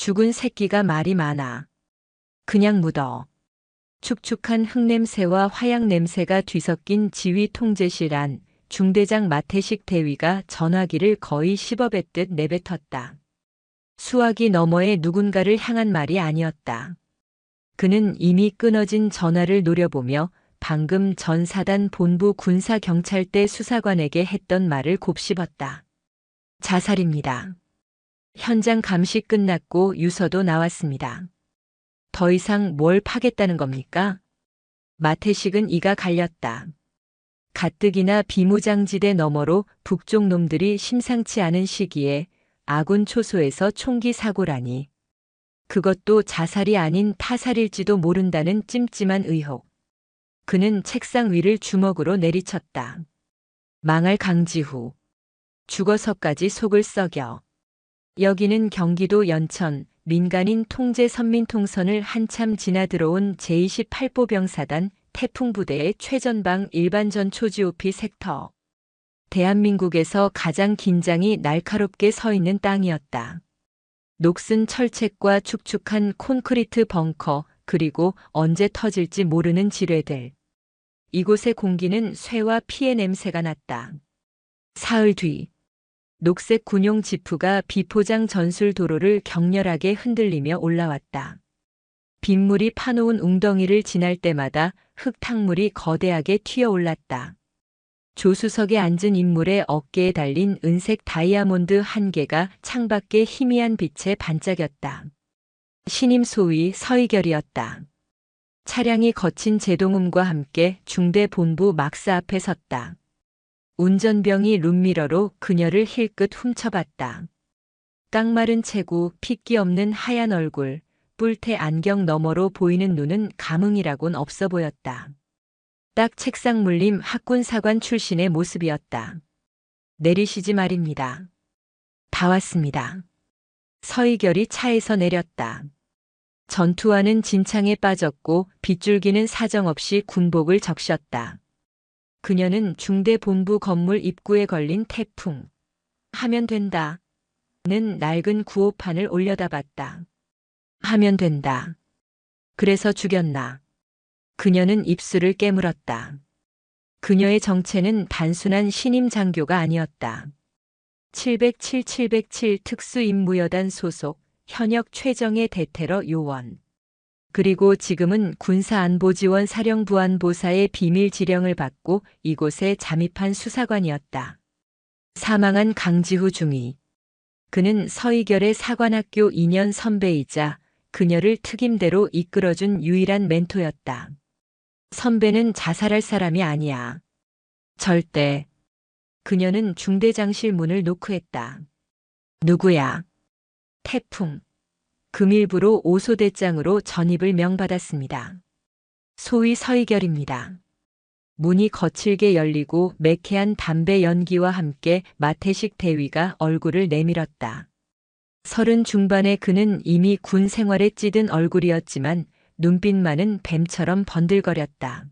죽은 새끼가 말이 많아. 그냥 묻어. 축축한 흙냄새와 화약 냄새가 뒤섞인 지휘 통제실 안 중대장 마태식 대위가 전화기를 거의 씹어뱉듯 내뱉었다. 수화기 너머의 누군가를 향한 말이 아니었다. 그는 이미 끊어진 전화를 노려보며 방금 전 사단 본부 군사경찰대 수사관에게 했던 말을 곱씹었다. 자살입니다. 현장 감시 끝났고 유서도 나왔습니다. 더 이상 뭘 파겠다는 겁니까? 마태식은 이가 갈렸다. 가뜩이나 비무장지대 너머로 북쪽 놈들이 심상치 않은 시기에 아군 초소에서 총기 사고라니. 그것도 자살이 아닌 타살일지도 모른다는 찜찜한 의혹. 그는 책상 위를 주먹으로 내리쳤다. 망할 강지후. 죽어서까지 속을 썩여. 여기는 경기도 연천 민간인 통제 선민통선을 한참 지나 들어온 제28보병사단 태풍부대의 최전방 일반전 초지오피 섹터. 대한민국에서 가장 긴장이 날카롭게 서 있는 땅이었다. 녹슨 철책과 축축한 콘크리트 벙커, 그리고 언제 터질지 모르는 지뢰들. 이곳의 공기는 쇠와 피의 냄새가 났다. 사흘 뒤, 녹색 군용 지프가 비포장 전술 도로를 격렬하게 흔들리며 올라왔다. 빗물이 파놓은 웅덩이를 지날 때마다 흙탕물이 거대하게 튀어올랐다. 조수석에 앉은 인물의 어깨에 달린 은색 다이아몬드 한 개가 창밖의 희미한 빛에 반짝였다. 신임 소위 서희결이었다. 차량이 거친 제동음과 함께 중대 본부 막사 앞에 섰다. 운전병이 룸미러로 그녀를 힐끗 훔쳐봤다. 깡마른 체구, 핏기 없는 하얀 얼굴, 뿔테 안경 너머로 보이는 눈은 감흥이라곤 없어 보였다. 딱 책상 물림 학군사관 출신의 모습이었다. 내리시지 말입니다. 다 왔습니다. 서희결이 차에서 내렸다. 전투화는 진창에 빠졌고 빗줄기는 사정없이 군복을 적셨다. 그녀는 중대 본부 건물 입구에 걸린 태풍. 하면 된다. 는 낡은 구호판을 올려다봤다. 하면 된다. 그래서 죽였나. 그녀는 입술을 깨물었다. 그녀의 정체는 단순한 신임 장교가 아니었다. 707 특수임무여단 소속 현역 최정예 대테러 요원. 그리고 지금은 군사안보지원 사령부안보사의 비밀 지령을 받고 이곳에 잠입한 수사관이었다. 사망한 강지후 중위. 그는 서희결의 사관학교 2년 선배이자 그녀를 특임대로 이끌어준 유일한 멘토였다. 선배는 자살할 사람이 아니야. 절대. 그녀는 중대장실 문을 노크했다. 누구야? 태풍. 금일부로 오소대장으로 전입을 명받았습니다. 소위 서희결입니다. 문이 거칠게 열리고 매캐한 담배 연기와 함께 마태식 대위가 얼굴을 내밀었다. 30 중반의 그는 이미 군 생활에 찌든 얼굴이었지만 눈빛만은 뱀처럼 번들거렸다.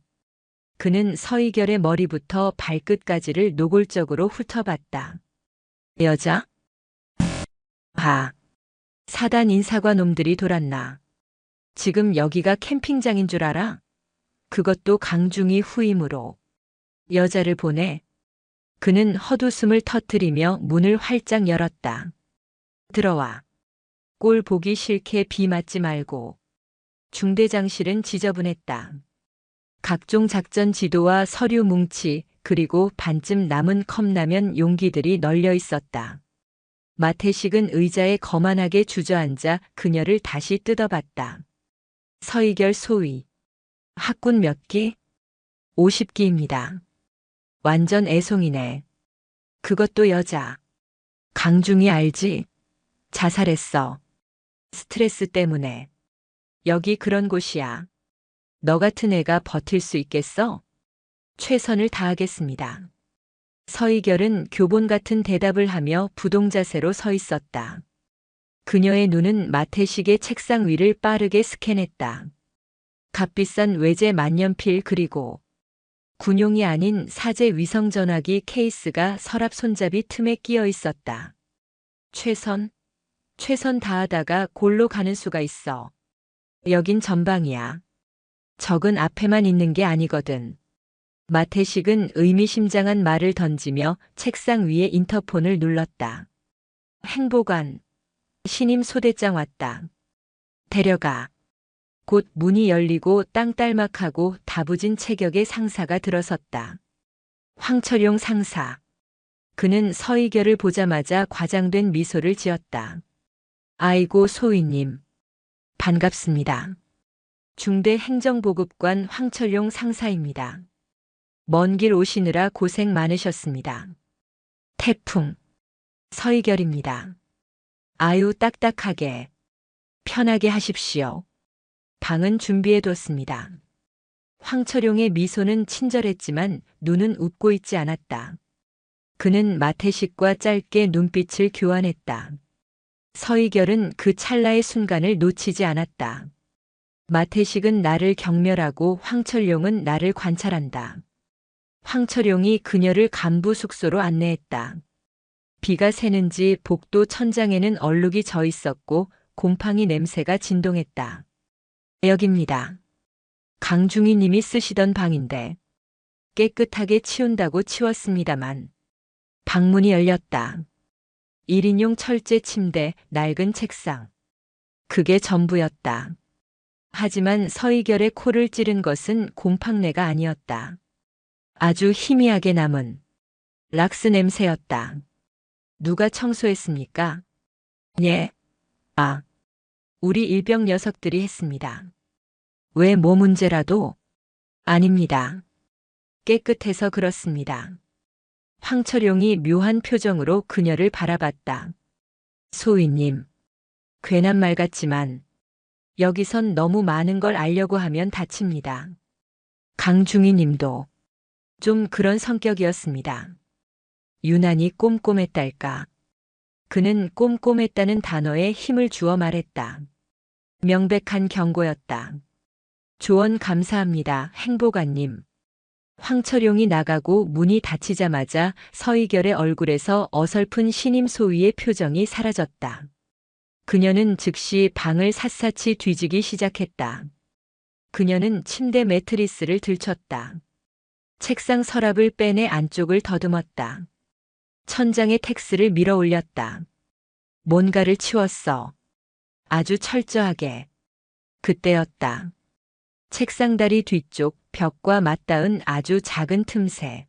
그는 서희결의 머리부터 발끝까지를 노골적으로 훑어봤다. 여자? 하. 사단 인사과 놈들이 돌았나. 지금 여기가 캠핑장인 줄 알아? 그것도 강중이 후임으로. 여자를 보내. 그는 헛웃음을 터뜨리며 문을 활짝 열었다. 들어와. 꼴 보기 싫게 비 맞지 말고. 중대장실은 지저분했다. 각종 작전 지도와 서류 뭉치, 그리고 반쯤 남은 컵라면 용기들이 널려 있었다. 마태식은 의자에 거만하게 주저앉아 그녀를 다시 뜯어봤다. 서희결 소위. 학군 몇 기? 50기입니다. 완전 애송이네. 그것도 여자. 강중이 알지? 자살했어. 스트레스 때문에. 여기 그런 곳이야. 너 같은 애가 버틸 수 있겠어? 최선을 다하겠습니다. 서희결은 교본 같은 대답을 하며 부동자세로 서 있었다. 그녀의 눈은 마태식의 책상 위를 빠르게 스캔했다. 값비싼 외제 만년필 그리고 군용이 아닌 사제 위성전화기 케이스가 서랍 손잡이 틈에 끼어 있었다. 최선? 최선 다하다가 골로 가는 수가 있어. 여긴 전방이야. 적은 앞에만 있는 게 아니거든. 마태식은 의미심장한 말을 던지며 책상 위에 인터폰을 눌렀다. 행보관. 신임 소대장 왔다. 데려가. 곧 문이 열리고 땅딸막하고 다부진 체격의 상사가 들어섰다. 황철용 상사. 그는 서희결을 보자마자 과장된 미소를 지었다. 아이고 소위님. 반갑습니다. 중대 행정보급관 황철용 상사입니다. 먼 길 오시느라 고생 많으셨습니다. 태풍. 서희결입니다. 아유 딱딱하게. 편하게 하십시오. 방은 준비해뒀습니다. 황철용의 미소는 친절했지만 눈은 웃고 있지 않았다. 그는 마태식과 짧게 눈빛을 교환했다. 서희결은 그 찰나의 순간을 놓치지 않았다. 마태식은 나를 경멸하고 황철용은 나를 관찰한다. 황철용이 그녀를 간부 숙소로 안내했다. 비가 새는지 복도 천장에는 얼룩이 져 있었고 곰팡이 냄새가 진동했다. 여깁니다. 강중희 님이 쓰시던 방인데 깨끗하게 치운다고 치웠습니다만 방문이 열렸다. 1인용 철제 침대, 낡은 책상. 그게 전부였다. 하지만 서희결의 코를 찌른 것은 곰팡내가 아니었다. 아주 희미하게 남은 락스 냄새였다. 누가 청소했습니까? 예. 아. 우리 일병 녀석들이 했습니다. 왜 뭐 문제라도? 아닙니다. 깨끗해서 그렇습니다. 황철용이 묘한 표정으로 그녀를 바라봤다. 소위님. 괜한 말 같지만 여기선 너무 많은 걸 알려고 하면 다칩니다. 강중희 님도 좀 그런 성격이었습니다. 유난히 꼼꼼했달까. 그는 꼼꼼했다는 단어에 힘을 주어 말했다. 명백한 경고였다. 조언 감사합니다, 행보관님. 황철용이 나가고 문이 닫히자마자 서희결의 얼굴에서 어설픈 신임 소위의 표정이 사라졌다. 그녀는 즉시 방을 샅샅이 뒤지기 시작했다. 그녀는 침대 매트리스를 들쳤다. 책상 서랍을 빼내 안쪽을 더듬었다. 천장에 텍스를 밀어 올렸다. 뭔가를 치웠어. 아주 철저하게. 그때였다. 책상 다리 뒤쪽 벽과 맞닿은 아주 작은 틈새.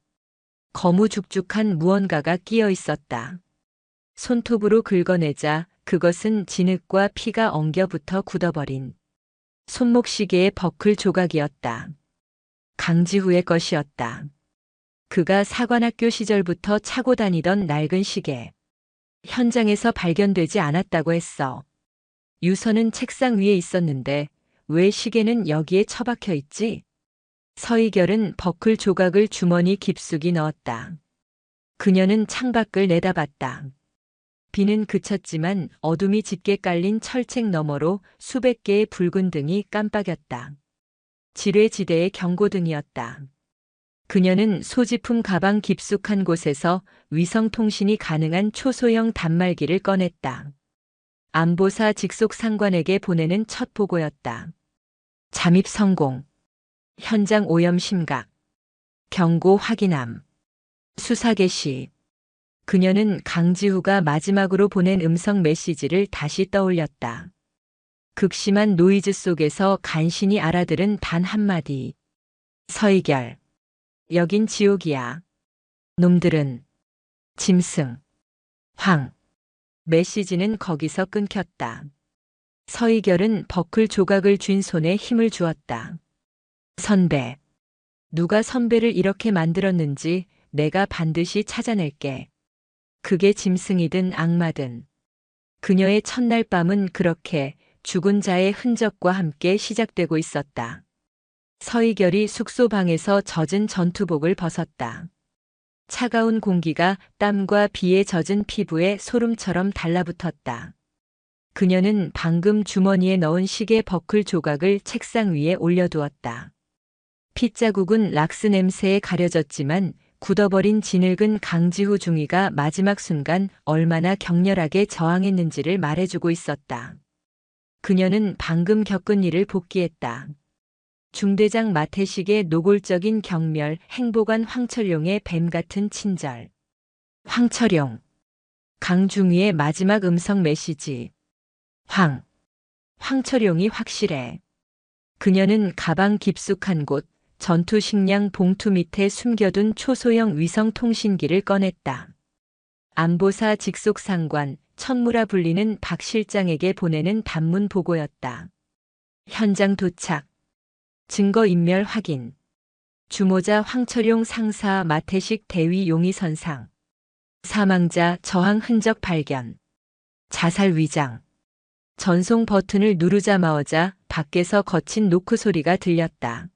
거무죽죽한 무언가가 끼어 있었다. 손톱으로 긁어내자 그것은 진흙과 피가 엉겨붙어 굳어버린 손목시계의 버클 조각이었다. 강지후의 것이었다. 그가 사관학교 시절부터 차고 다니던 낡은 시계. 현장에서 발견되지 않았다고 했어. 유서는 책상 위에 있었는데 왜 시계는 여기에 처박혀 있지? 서희결은 버클 조각을 주머니 깊숙이 넣었다. 그녀는 창밖을 내다봤다. 비는 그쳤지만 어둠이 짙게 깔린 철책 너머로 수백 개의 붉은 등이 깜빡였다. 지뢰지대의 경고등이었다. 그녀는 소지품 가방 깊숙한 곳에서 위성통신이 가능한 초소형 단말기를 꺼냈다. 안보사 직속 상관에게 보내는 첫 보고였다. 잠입 성공. 현장 오염 심각. 경고 확인함. 수사 개시. 그녀는 강지후가 마지막으로 보낸 음성 메시지를 다시 떠올렸다. 극심한 노이즈 속에서 간신히 알아들은 단 한마디. 서희결. 여긴 지옥이야. 놈들은. 짐승. 황. 메시지는 거기서 끊겼다. 서희결은 버클 조각을 쥔 손에 힘을 주었다. 선배. 누가 선배를 이렇게 만들었는지 내가 반드시 찾아낼게. 그게 짐승이든 악마든. 그녀의 첫날 밤은 그렇게 죽은 자의 흔적과 함께 시작되고 있었다. 서희결이 숙소방에서 젖은 전투복을 벗었다. 차가운 공기가 땀과 비에 젖은 피부에 소름처럼 달라붙었다. 그녀는 방금 주머니에 넣은 시계 버클 조각을 책상 위에 올려두었다. 핏자국은 락스 냄새에 가려졌지만 굳어버린 진흙은 강지후 중위가 마지막 순간 얼마나 격렬하게 저항했는지를 말해주고 있었다. 그녀는 방금 겪은 일을 복기했다. 중대장 마태식의 노골적인 경멸, 행보관 황철룡의 뱀같은 친절. 황철룡. 강중위의 마지막 음성 메시지. 황철룡이 확실해. 그녀는 가방 깊숙한 곳, 전투 식량 봉투 밑에 숨겨둔 초소형 위성 통신기를 꺼냈다. 안보사 직속 상관, 천무라 불리는 박 실장에게 보내는 단문 보고였다. 현장 도착. 증거인멸 확인. 주모자 황철용 상사 마태식 대위 용의 선상. 사망자 저항 흔적 발견. 자살 위장. 전송 버튼을 누르자마자 밖에서 거친 노크 소리가 들렸다.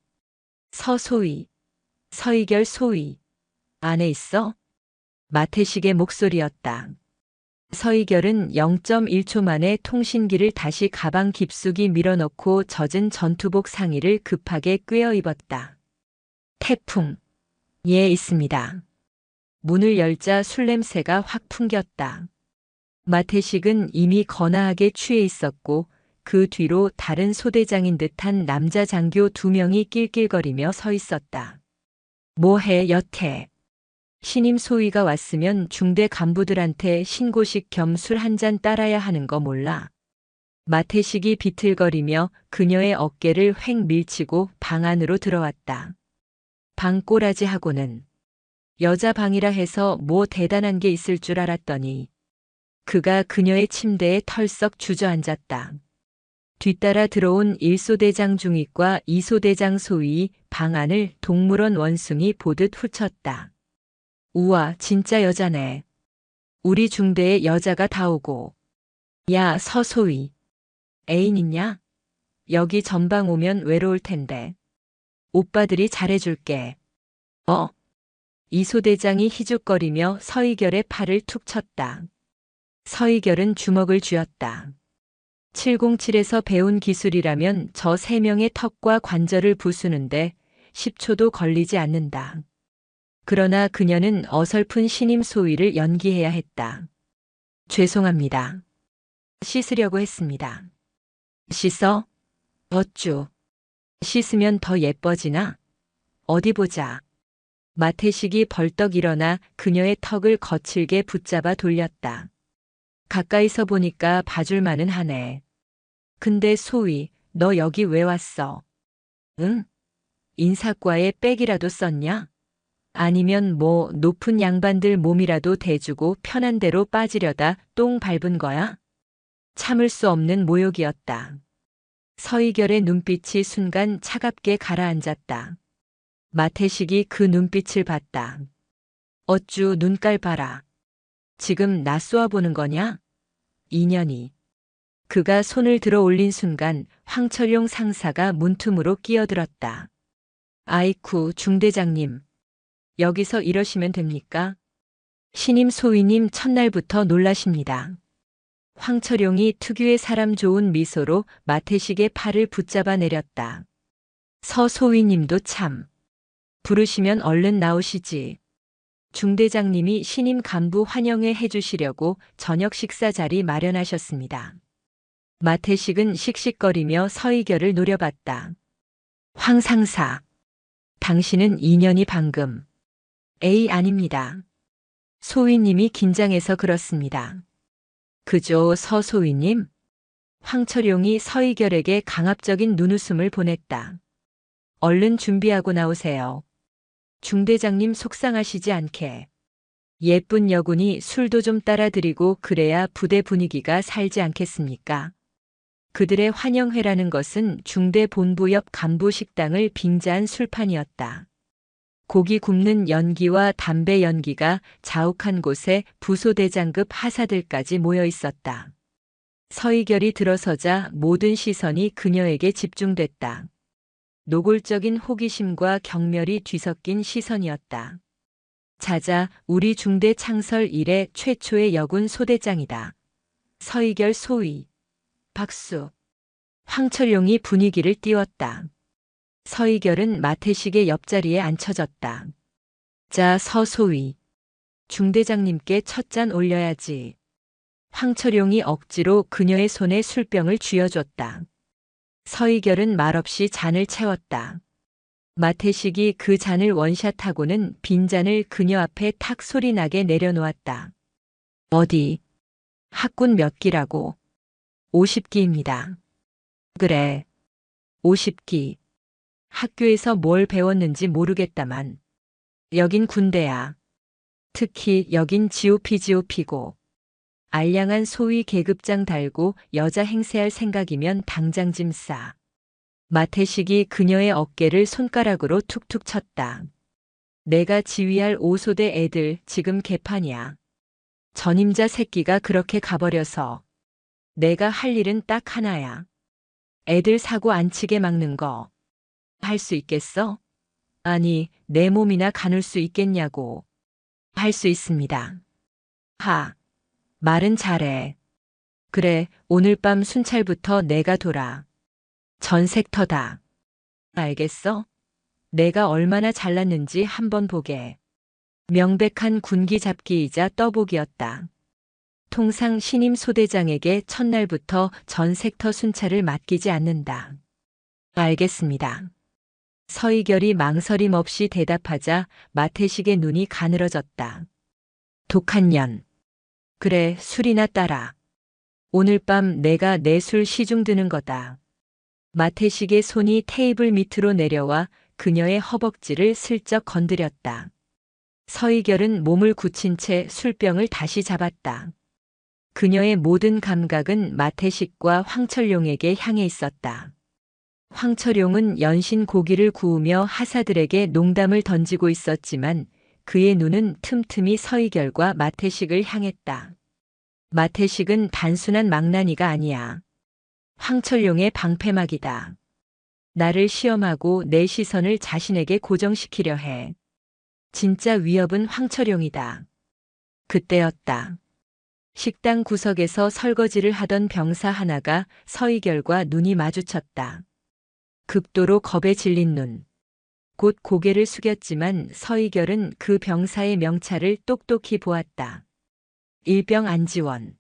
서소위. 서희결 소위. 안에 있어? 마태식의 목소리였다. 서희결은 0.1초 만에 통신기를 다시 가방 깊숙이 밀어넣고 젖은 전투복 상의를 급하게 꿰어 입었다. 태풍. 예, 있습니다. 문을 열자 술 냄새가 확 풍겼다. 마태식은 이미 거나하게 취해 있었고 그 뒤로 다른 소대장인 듯한 남자 장교 2명이 낄낄거리며 서 있었다. 뭐해 여태. 신임 소위가 왔으면 중대 간부들한테 신고식 겸 술 한 잔 따라야 하는 거 몰라. 마태식이 비틀거리며 그녀의 어깨를 획 밀치고 방 안으로 들어왔다. 방 꼬라지하고는 여자 방이라 해서 뭐 대단한 게 있을 줄 알았더니 그가 그녀의 침대에 털썩 주저앉았다. 뒤따라 들어온 1소대장 중위과 2소대장 소위 방 안을 동물원 원숭이 보듯 훑쳤다. 우와, 진짜 여자네. 우리 중대에 여자가 다 오고. 야, 서소위. 애인 있냐? 여기 전방 오면 외로울 텐데. 오빠들이 잘해줄게. 이소대장이 희죽거리며 서희결의 팔을 툭 쳤다. 서희결은 주먹을 쥐었다. 707에서 배운 기술이라면 저 3명의 턱과 관절을 부수는데 10초도 걸리지 않는다. 그러나 그녀는 어설픈 신임 소위를 연기해야 했다. 죄송합니다. 씻으려고 했습니다. 씻어? 어쭈. 씻으면 더 예뻐지나? 어디 보자. 마태식이 벌떡 일어나 그녀의 턱을 거칠게 붙잡아 돌렸다. 가까이서 보니까 봐줄만은 하네. 근데 소위, 너 여기 왜 왔어? 응? 인사과에 백이라도 썼냐? 아니면 뭐 높은 양반들 몸이라도 대주고 편한 대로 빠지려다 똥 밟은 거야? 참을 수 없는 모욕이었다. 서희결의 눈빛이 순간 차갑게 가라앉았다. 마태식이 그 눈빛을 봤다. 어쭈 눈깔 봐라. 지금 나 쏘아보는 거냐? 인연이. 그가 손을 들어 올린 순간 황철용 상사가 문틈으로 끼어들었다. 아이쿠 중대장님. 여기서 이러시면 됩니까? 신임 소위님 첫날부터 놀라십니다. 황철용이 특유의 사람 좋은 미소로 마태식의 팔을 붙잡아 내렸다. 서 소위님도 참. 부르시면 얼른 나오시지. 중대장님이 신임 간부 환영회 해주시려고 저녁 식사 자리 마련하셨습니다. 마태식은 씩씩거리며 서희결을 노려봤다. 황 상사. 당신은 인연이 방금. 에이 아닙니다. 소위님이 긴장해서 그렇습니다. 그죠 서 소위님? 황철용이 서희결에게 강압적인 눈웃음을 보냈다. 얼른 준비하고 나오세요. 중대장님 속상하시지 않게. 예쁜 여군이 술도 좀 따라드리고 그래야 부대 분위기가 살지 않겠습니까? 그들의 환영회라는 것은 중대 본부 옆 간부 식당을 빙자한 술판이었다. 고기 굽는 연기와 담배 연기가 자욱한 곳에 부소대장급 하사들까지 모여 있었다. 서희결이 들어서자 모든 시선이 그녀에게 집중됐다. 노골적인 호기심과 경멸이 뒤섞인 시선이었다. 자자, 우리 중대 창설 이래 최초의 여군 소대장이다. 서희결 소위. 박수. 황철용이 분위기를 띄웠다. 서희결은 마태식의 옆자리에 앉혀졌다. 자, 서소위. 중대장님께 첫 잔 올려야지. 황철용이 억지로 그녀의 손에 술병을 쥐어줬다. 서희결은 말없이 잔을 채웠다. 마태식이 그 잔을 원샷하고는 빈잔을 그녀 앞에 탁 소리나게 내려놓았다. 어디? 학군 몇 기라고? 50기입니다. 그래. 50기. 학교에서 뭘 배웠는지 모르겠다만. 여긴 군대야. 특히 여긴 GOP고. 알량한 소위 계급장 달고 여자 행세할 생각이면 당장 짐 싸. 마태식이 그녀의 어깨를 손가락으로 툭툭 쳤다. 내가 지휘할 오소대 애들 지금 개판이야. 전임자 새끼가 그렇게 가버려서 내가 할 일은 딱 하나야. 애들 사고 안 치게 막는 거. 할 수 있겠어? 아니, 내 몸이나 가눌 수 있겠냐고. 할 수 있습니다. 하. 말은 잘해. 그래, 오늘 밤 순찰부터 내가 돌아. 전 섹터다. 알겠어? 내가 얼마나 잘났는지 한번 보게. 명백한 군기 잡기이자 떠보기였다. 통상 신임 소대장에게 첫날부터 전 섹터 순찰을 맡기지 않는다. 알겠습니다. 서희결이 망설임 없이 대답하자 마태식의 눈이 가늘어졌다. 독한 년. 그래, 술이나 따라. 오늘 밤 내가 내 술 시중 드는 거다. 마태식의 손이 테이블 밑으로 내려와 그녀의 허벅지를 슬쩍 건드렸다. 서희결은 몸을 굳힌 채 술병을 다시 잡았다. 그녀의 모든 감각은 마태식과 황철용에게 향해 있었다. 황철용은 연신 고기를 구우며 하사들에게 농담을 던지고 있었지만 그의 눈은 틈틈이 서희결과 마태식을 향했다. 마태식은 단순한 망나니가 아니야. 황철용의 방패막이다. 나를 시험하고 내 시선을 자신에게 고정시키려 해. 진짜 위협은 황철용이다. 그때였다. 식당 구석에서 설거지를 하던 병사 하나가 서희결과 눈이 마주쳤다. 극도로 겁에 질린 눈. 곧 고개를 숙였지만 서희결은 그 병사의 명찰을 똑똑히 보았다. 일병 안지원.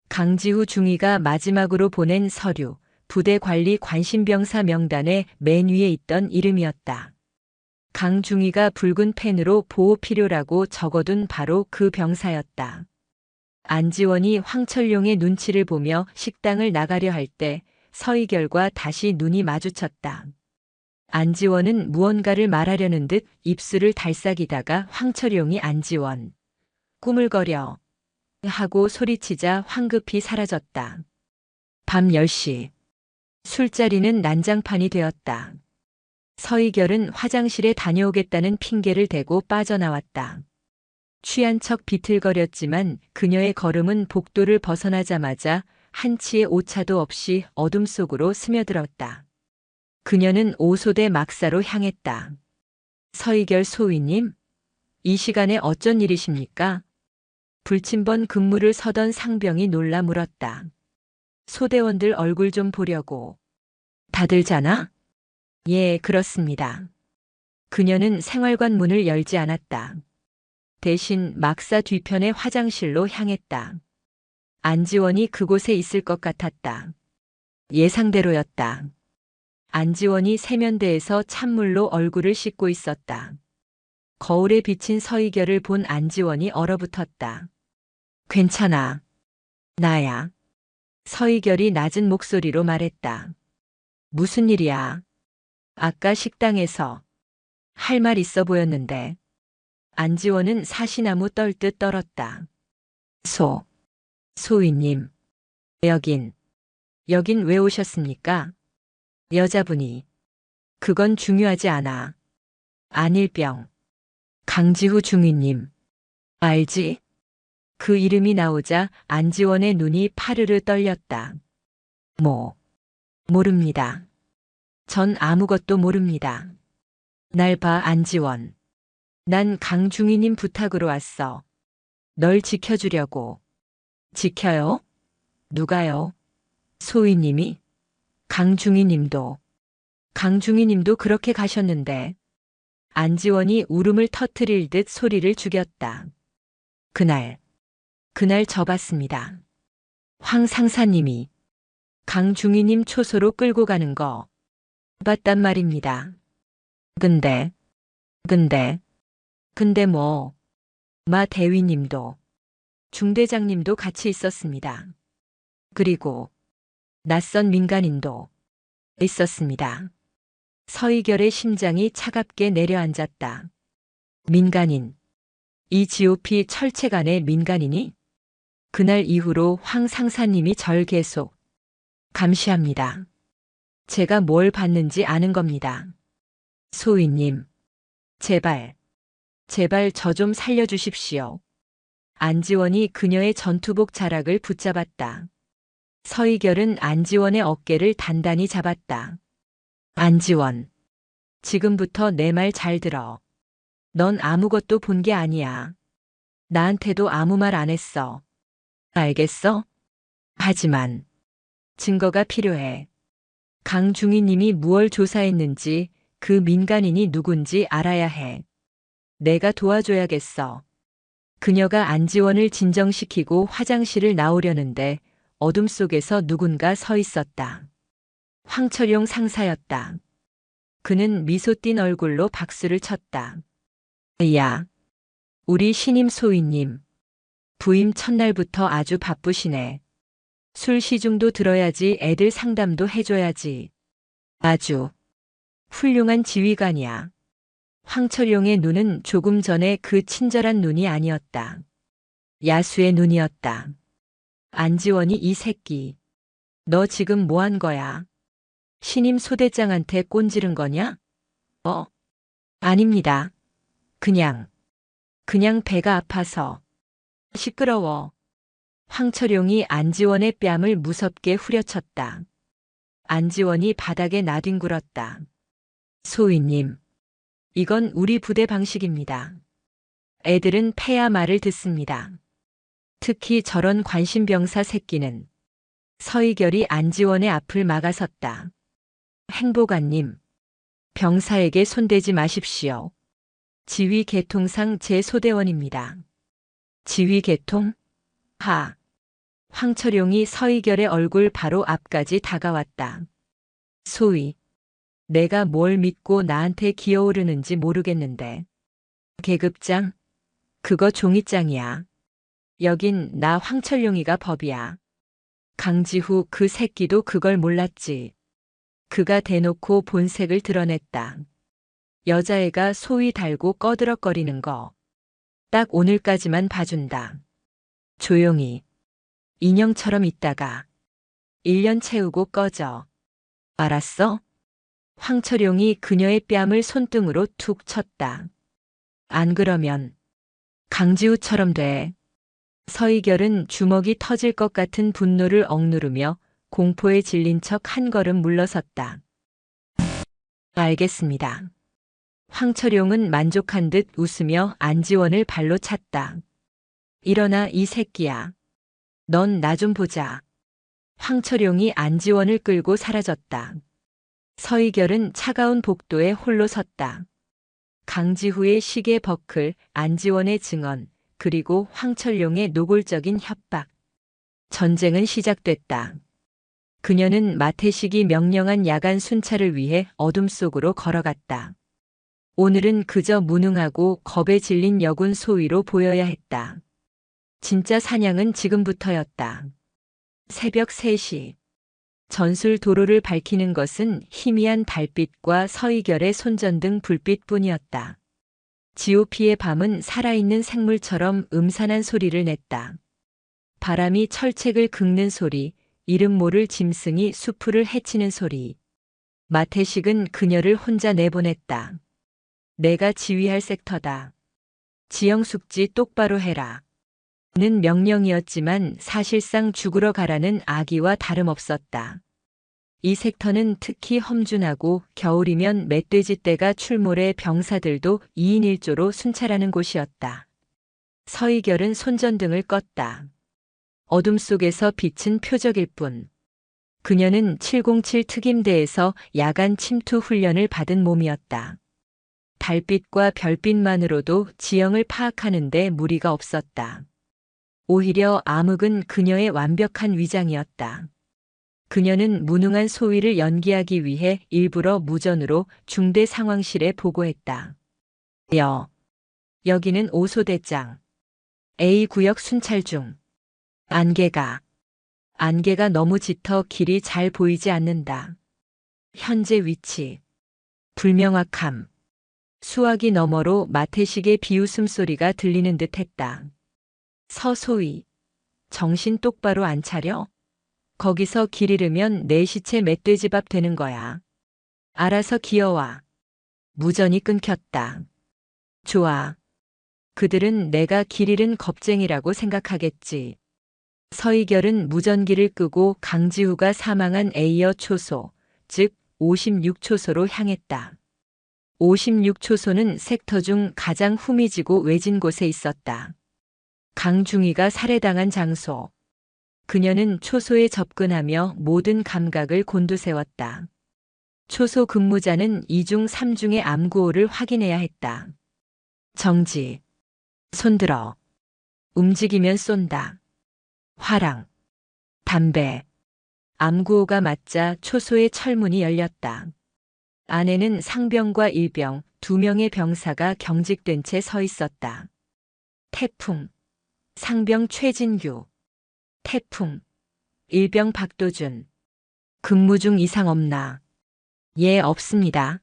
강지후 중위가 마지막으로 보낸 서류, 부대 관리 관심병사 명단의 맨 위에 있던 이름이었다. 강 중위가 붉은 펜으로 보호 필요라고 적어둔 바로 그 병사였다. 안지원이 황철용의 눈치를 보며 식당을 나가려 할 때 서희결과 다시 눈이 마주쳤다. 안지원은 무언가를 말하려는 듯 입술을 달싹이다가 황철용이 안지원. 꾸물거려. 하고 소리치자 황급히 사라졌다. 밤 10시. 술자리는 난장판이 되었다. 서희결은 화장실에 다녀오겠다는 핑계를 대고 빠져나왔다. 취한 척 비틀거렸지만 그녀의 걸음은 복도를 벗어나자마자 한치의 오차도 없이 어둠 속으로 스며들었다. 그녀는 오소대 막사로 향했다. 서희결 소위님, 이 시간에 어쩐 일이십니까? 불침번 근무를 서던 상병이 놀라 물었다. 소대원들 얼굴 좀 보려고. 다들 자나? 예, 그렇습니다. 그녀는 생활관 문을 열지 않았다. 대신 막사 뒤편의 화장실로 향했다. 안지원이 그곳에 있을 것 같았다. 예상대로였다. 안지원이 세면대에서 찬물로 얼굴을 씻고 있었다. 거울에 비친 서희결을 본 안지원이 얼어붙었다. 괜찮아. 나야. 서희결이 낮은 목소리로 말했다. 무슨 일이야? 아까 식당에서 할 말 있어 보였는데. 안지원은 사시나무 떨듯 떨었다. 소위님. 여긴 왜 오셨습니까? 여자분이. 그건 중요하지 않아. 안일병. 강지후 중위님. 알지? 그 이름이 나오자 안지원의 눈이 파르르 떨렸다. 모릅니다. 전 아무것도 모릅니다. 날 봐, 안지원. 난 강중위님 부탁으로 왔어. 널 지켜주려고. 지켜요? 누가요? 소위님이? 강중위님도 그렇게 가셨는데. 안지원이 울음을 터뜨릴 듯 소리를 죽였다. 그날 접었습니다. 황 상사님이 강중희님 초소로 끌고 가는 거 봤단 말입니다. 근데 뭐, 마 대위님도 중대장님도 같이 있었습니다. 그리고 낯선 민간인도 있었습니다. 서희결의 심장이 차갑게 내려앉았다. 민간인. 이 GOP 철책안의 민간인이? 그날 이후로 황 상사님이 절 계속 감시합니다. 제가 뭘 봤는지 아는 겁니다. 소희님, 제발 저 좀 살려주십시오. 안지원이 그녀의 전투복 자락을 붙잡았다. 서희결은 안지원의 어깨를 단단히 잡았다. 안지원, 지금부터 내 말 잘 들어. 넌 아무것도 본 게 아니야. 나한테도 아무 말 안 했어. 알겠어? 하지만 증거가 필요해. 강중희 님이 무얼 조사했는지 그 민간인이 누군지 알아야 해. 내가 도와줘야겠어. 그녀가 안지원을 진정시키고 화장실을 나오려는데 어둠 속에서 누군가 서 있었다. 황철용 상사였다. 그는 미소 띤 얼굴로 박수를 쳤다. 야, 우리 신임 소위님. 부임 첫날부터 아주 바쁘시네. 술 시중도 들어야지, 애들 상담도 해줘야지. 아주 훌륭한 지휘관이야. 황철용의 눈은 조금 전에 그 친절한 눈이 아니었다. 야수의 눈이었다. 안지원이 이 새끼. 너 지금 뭐 한 거야? 신임 소대장한테 꼰지른 거냐? 아닙니다. 그냥 배가 아파서. 시끄러워. 황철용이 안지원의 뺨을 무섭게 후려쳤다. 안지원이 바닥에 나뒹굴었다. 소위님, 이건 우리 부대 방식입니다. 애들은 폐야 말을 듣습니다. 특히 저런 관심병사 새끼는. 서희결이 안지원의 앞을 막아섰다. 행보관님, 병사에게 손대지 마십시오. 지휘 계통상 제 소대원입니다. 지휘 계통? 황철용이 서희결의 얼굴 바로 앞까지 다가왔다. 소위, 내가 뭘 믿고 나한테 기어오르는지 모르겠는데. 계급장? 그거 종이장이야. 여긴 나 황철용이가 법이야. 강지후 그 새끼도 그걸 몰랐지. 그가 대놓고 본색을 드러냈다. 여자애가 소위 달고 꺼드럭거리는 거. 딱 오늘까지만 봐준다. 조용히. 인형처럼 있다가 1년 채우고 꺼져. 알았어? 황철용이 그녀의 뺨을 손등으로 툭 쳤다. 안 그러면 강지우처럼 돼. 서희결은 주먹이 터질 것 같은 분노를 억누르며 공포에 질린 척 한 걸음 물러섰다. 알겠습니다. 황철용은 만족한 듯 웃으며 안지원을 발로 찼다. 일어나 이 새끼야. 넌 나 좀 보자. 황철용이 안지원을 끌고 사라졌다. 서희결은 차가운 복도에 홀로 섰다. 강지후의 시계 버클, 안지원의 증언, 그리고 황철용의 노골적인 협박. 전쟁은 시작됐다. 그녀는 마태식이 명령한 야간 순찰을 위해 어둠 속으로 걸어갔다. 오늘은 그저 무능하고 겁에 질린 여군 소위로 보여야 했다. 진짜 사냥은 지금부터였다. 새벽 3시. 전술 도로를 밝히는 것은 희미한 달빛과 서희결의 손전등 불빛뿐이었다. GOP의 밤은 살아있는 생물처럼 음산한 소리를 냈다. 바람이 철책을 긁는 소리, 이름 모를 짐승이 수풀을 헤치는 소리. 마태식은 그녀를 혼자 내보냈다. 내가 지휘할 섹터다. 지형숙지 똑바로 해라. 는 명령이었지만 사실상 죽으러 가라는 아기와 다름없었다. 이 섹터는 특히 험준하고 겨울이면 멧돼지떼가 출몰해 병사들도 2인 1조로 순찰하는 곳이었다. 서희결은 손전등을 껐다. 어둠 속에서 빛은 표적일 뿐. 그녀는 707 특임대에서 야간 침투 훈련을 받은 몸이었다. 달빛과 별빛만으로도 지형을 파악하는 데 무리가 없었다. 오히려 암흑은 그녀의 완벽한 위장이었다. 그녀는 무능한 소위를 연기하기 위해 일부러 무전으로 중대 상황실에 보고했다. 여기는 오소대장. A구역 순찰 중. 안개가 너무 짙어 길이 잘 보이지 않는다. 현재 위치. 불명확함. 수화기 너머로 마태식의 비웃음 소리가 들리는 듯 했다. 서소희. 정신 똑바로 안 차려? 거기서 길 잃으면 내 시체 멧돼지밥 되는 거야. 알아서 기어와. 무전이 끊겼다. 좋아. 그들은 내가 길 잃은 겁쟁이라고 생각하겠지. 서희결은 무전기를 끄고 강지우가 사망한 A여 초소, 즉 56초소로 향했다. 56초소는 섹터 중 가장 후미지고 외진 곳에 있었다. 강중희가 살해당한 장소. 그녀는 초소에 접근하며 모든 감각을 곤두세웠다. 초소 근무자는 2중 3중의 암구호를 확인해야 했다. 정지. 손들어. 움직이면 쏜다. 화랑. 담배. 암구호가 맞자 초소의 철문이 열렸다. 안에는 상병과 일병 2명의 병사가 경직된 채 서 있었다. 태풍. 상병 최진규. 태풍. 일병 박도준. 근무 중 이상 없나? 예, 없습니다.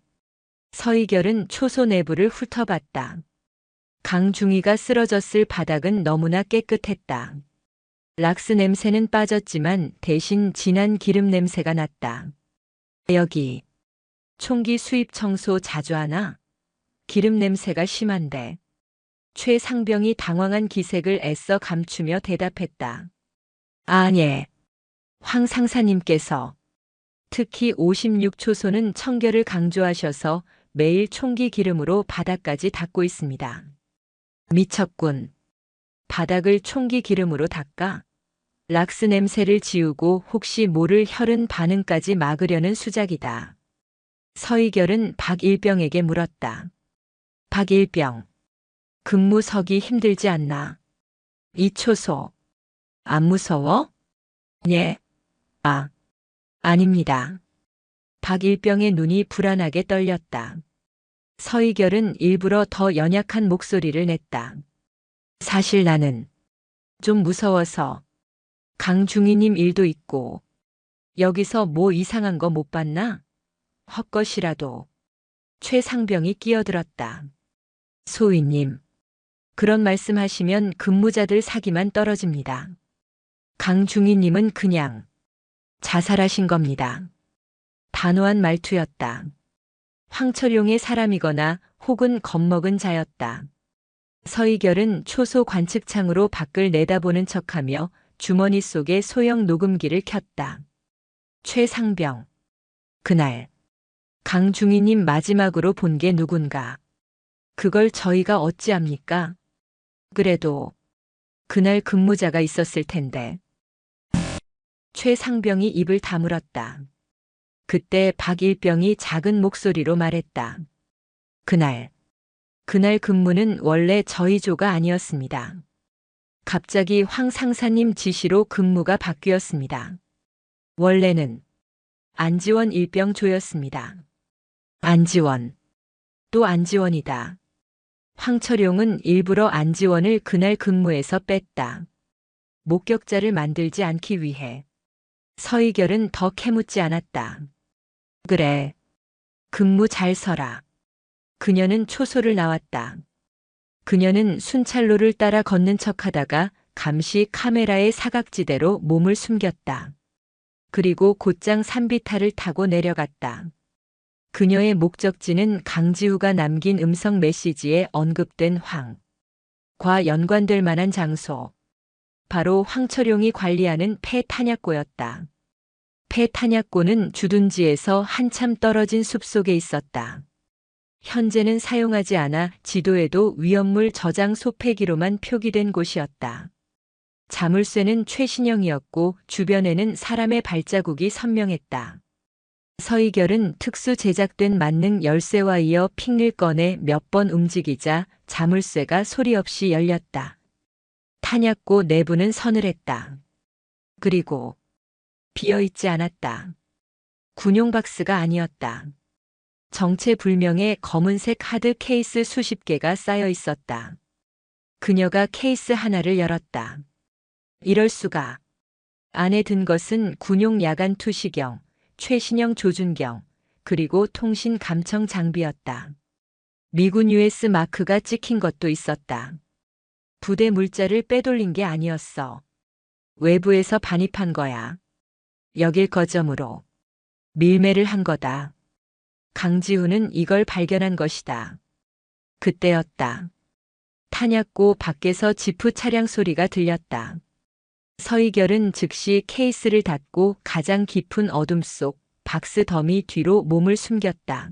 서희결은 초소 내부를 훑어봤다. 강중희가 쓰러졌을 바닥은 너무나 깨끗했다. 락스 냄새는 빠졌지만 대신 진한 기름 냄새가 났다. 여기 총기 수입 청소 자주 하나? 기름 냄새가 심한데. 최 상병이 당황한 기색을 애써 감추며 대답했다. 아, 예. 황 상사님께서 특히 56초소는 청결을 강조하셔서 매일 총기 기름으로 바닥까지 닦고 있습니다. 미쳤군. 바닥을 총기 기름으로 닦아? 락스 냄새를 지우고 혹시 모를 혈흔 반응까지 막으려는 수작이다. 서희결은 박일병에게 물었다. 박일병. 근무 서기 힘들지 않나? 이 초소. 안 무서워? 예. 아닙니다. 박일병의 눈이 불안하게 떨렸다. 서희결은 일부러 더 연약한 목소리를 냈다. 사실 나는 좀 무서워서. 강중희님 일도 있고. 여기서 뭐 이상한 거 못 봤나? 헛것이라도. 최 상병이 끼어들었다. 소희님. 그런 말씀하시면 근무자들 사기만 떨어집니다. 강중희님은 그냥 자살하신 겁니다. 단호한 말투였다. 황철용의 사람이거나 혹은 겁먹은 자였다. 서희결은 초소 관측창으로 밖을 내다보는 척하며 주머니 속에 소형 녹음기를 켰다. 최상병. 그날 강중희님 마지막으로 본 게 누군가. 그걸 저희가 어찌합니까? 그래도 그날 근무자가 있었을 텐데. 최상병이 입을 다물었다. 그때 박일병이 작은 목소리로 말했다. 그날 근무는 원래 저희 조가 아니었습니다. 갑자기 황 상사님 지시로 근무가 바뀌었습니다. 원래는 안지원 일병 조였습니다. 안지원. 또 안지원이다. 황철용은 일부러 안지원을 그날 근무에서 뺐다. 목격자를 만들지 않기 위해. 서희결은 더 캐묻지 않았다. 그래. 근무 잘 서라. 그녀는 초소를 나왔다. 그녀는 순찰로를 따라 걷는 척하다가 감시 카메라의 사각지대로 몸을 숨겼다. 그리고 곧장 산비탈을 타고 내려갔다. 그녀의 목적지는 강지우가 남긴 음성 메시지에 언급된 황과 연관될 만한 장소. 바로 황철용이 관리하는 폐탄약고였다. 폐탄약고는 주둔지에서 한참 떨어진 숲속에 있었다. 현재는 사용하지 않아 지도에도 위험물 저장 소폐기로만 표기된 곳이었다. 자물쇠는 최신형이었고 주변에는 사람의 발자국이 선명했다. 서희결은 특수 제작된 만능 열쇠와 이어 핑을 꺼내 몇 번 움직이자 자물쇠가 소리 없이 열렸다. 탄약고 내부는 서늘했다. 그리고 비어있지 않았다. 군용 박스가 아니었다. 정체불명의 검은색 하드 케이스 수십 개가 쌓여 있었다. 그녀가 케이스 하나를 열었다. 이럴 수가. 안에 든 것은 군용 야간 투시경, 최신형 조준경, 그리고 통신 감청 장비였다. 미군 US 마크가 찍힌 것도 있었다. 부대 물자를 빼돌린 게 아니었어. 외부에서 반입한 거야. 여길 거점으로 밀매를 한 거다. 강지훈은 이걸 발견한 것이다. 그때였다. 탄약고 밖에서 지프 차량 소리가 들렸다. 서희결은 즉시 케이스를 닫고 가장 깊은 어둠 속 박스 더미 뒤로 몸을 숨겼다.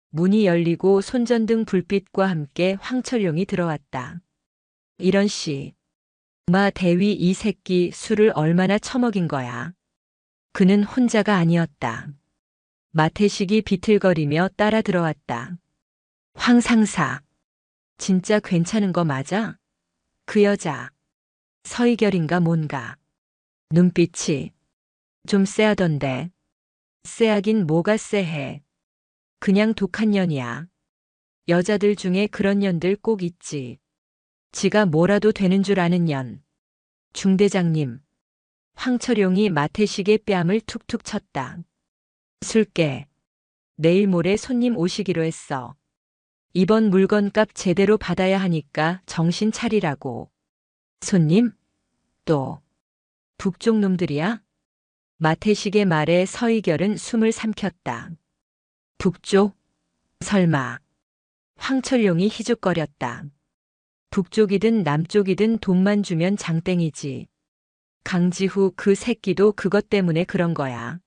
문이 열리고 손전등 불빛과 함께 황철용이 들어왔다. 이런 씨. 마 대위 이 새끼 술을 얼마나 처먹인 거야. 그는 혼자가 아니었다. 마태식이 비틀거리며 따라 들어왔다. 황 상사. 진짜 괜찮은 거 맞아? 그 여자. 서희결인가 뭔가. 눈빛이 좀 쎄하던데. 쎄하긴 뭐가 쎄해. 그냥 독한 년이야. 여자들 중에 그런 년들 꼭 있지. 지가 뭐라도 되는 줄 아는 년. 중대장님. 황철용이 마태식의 뺨을 툭툭 쳤다. 술게. 내일 모레 손님 오시기로 했어. 이번 물건값 제대로 받아야 하니까 정신 차리라고. 손님? 또 북쪽 놈들이야? 마태식의 말에 서희결은 숨을 삼켰다. 북쪽? 설마. 황철용이 희죽거렸다. 북쪽이든 남쪽이든 돈만 주면 장땡이지. 강지후 그 새끼도 그것 때문에 그런 거야.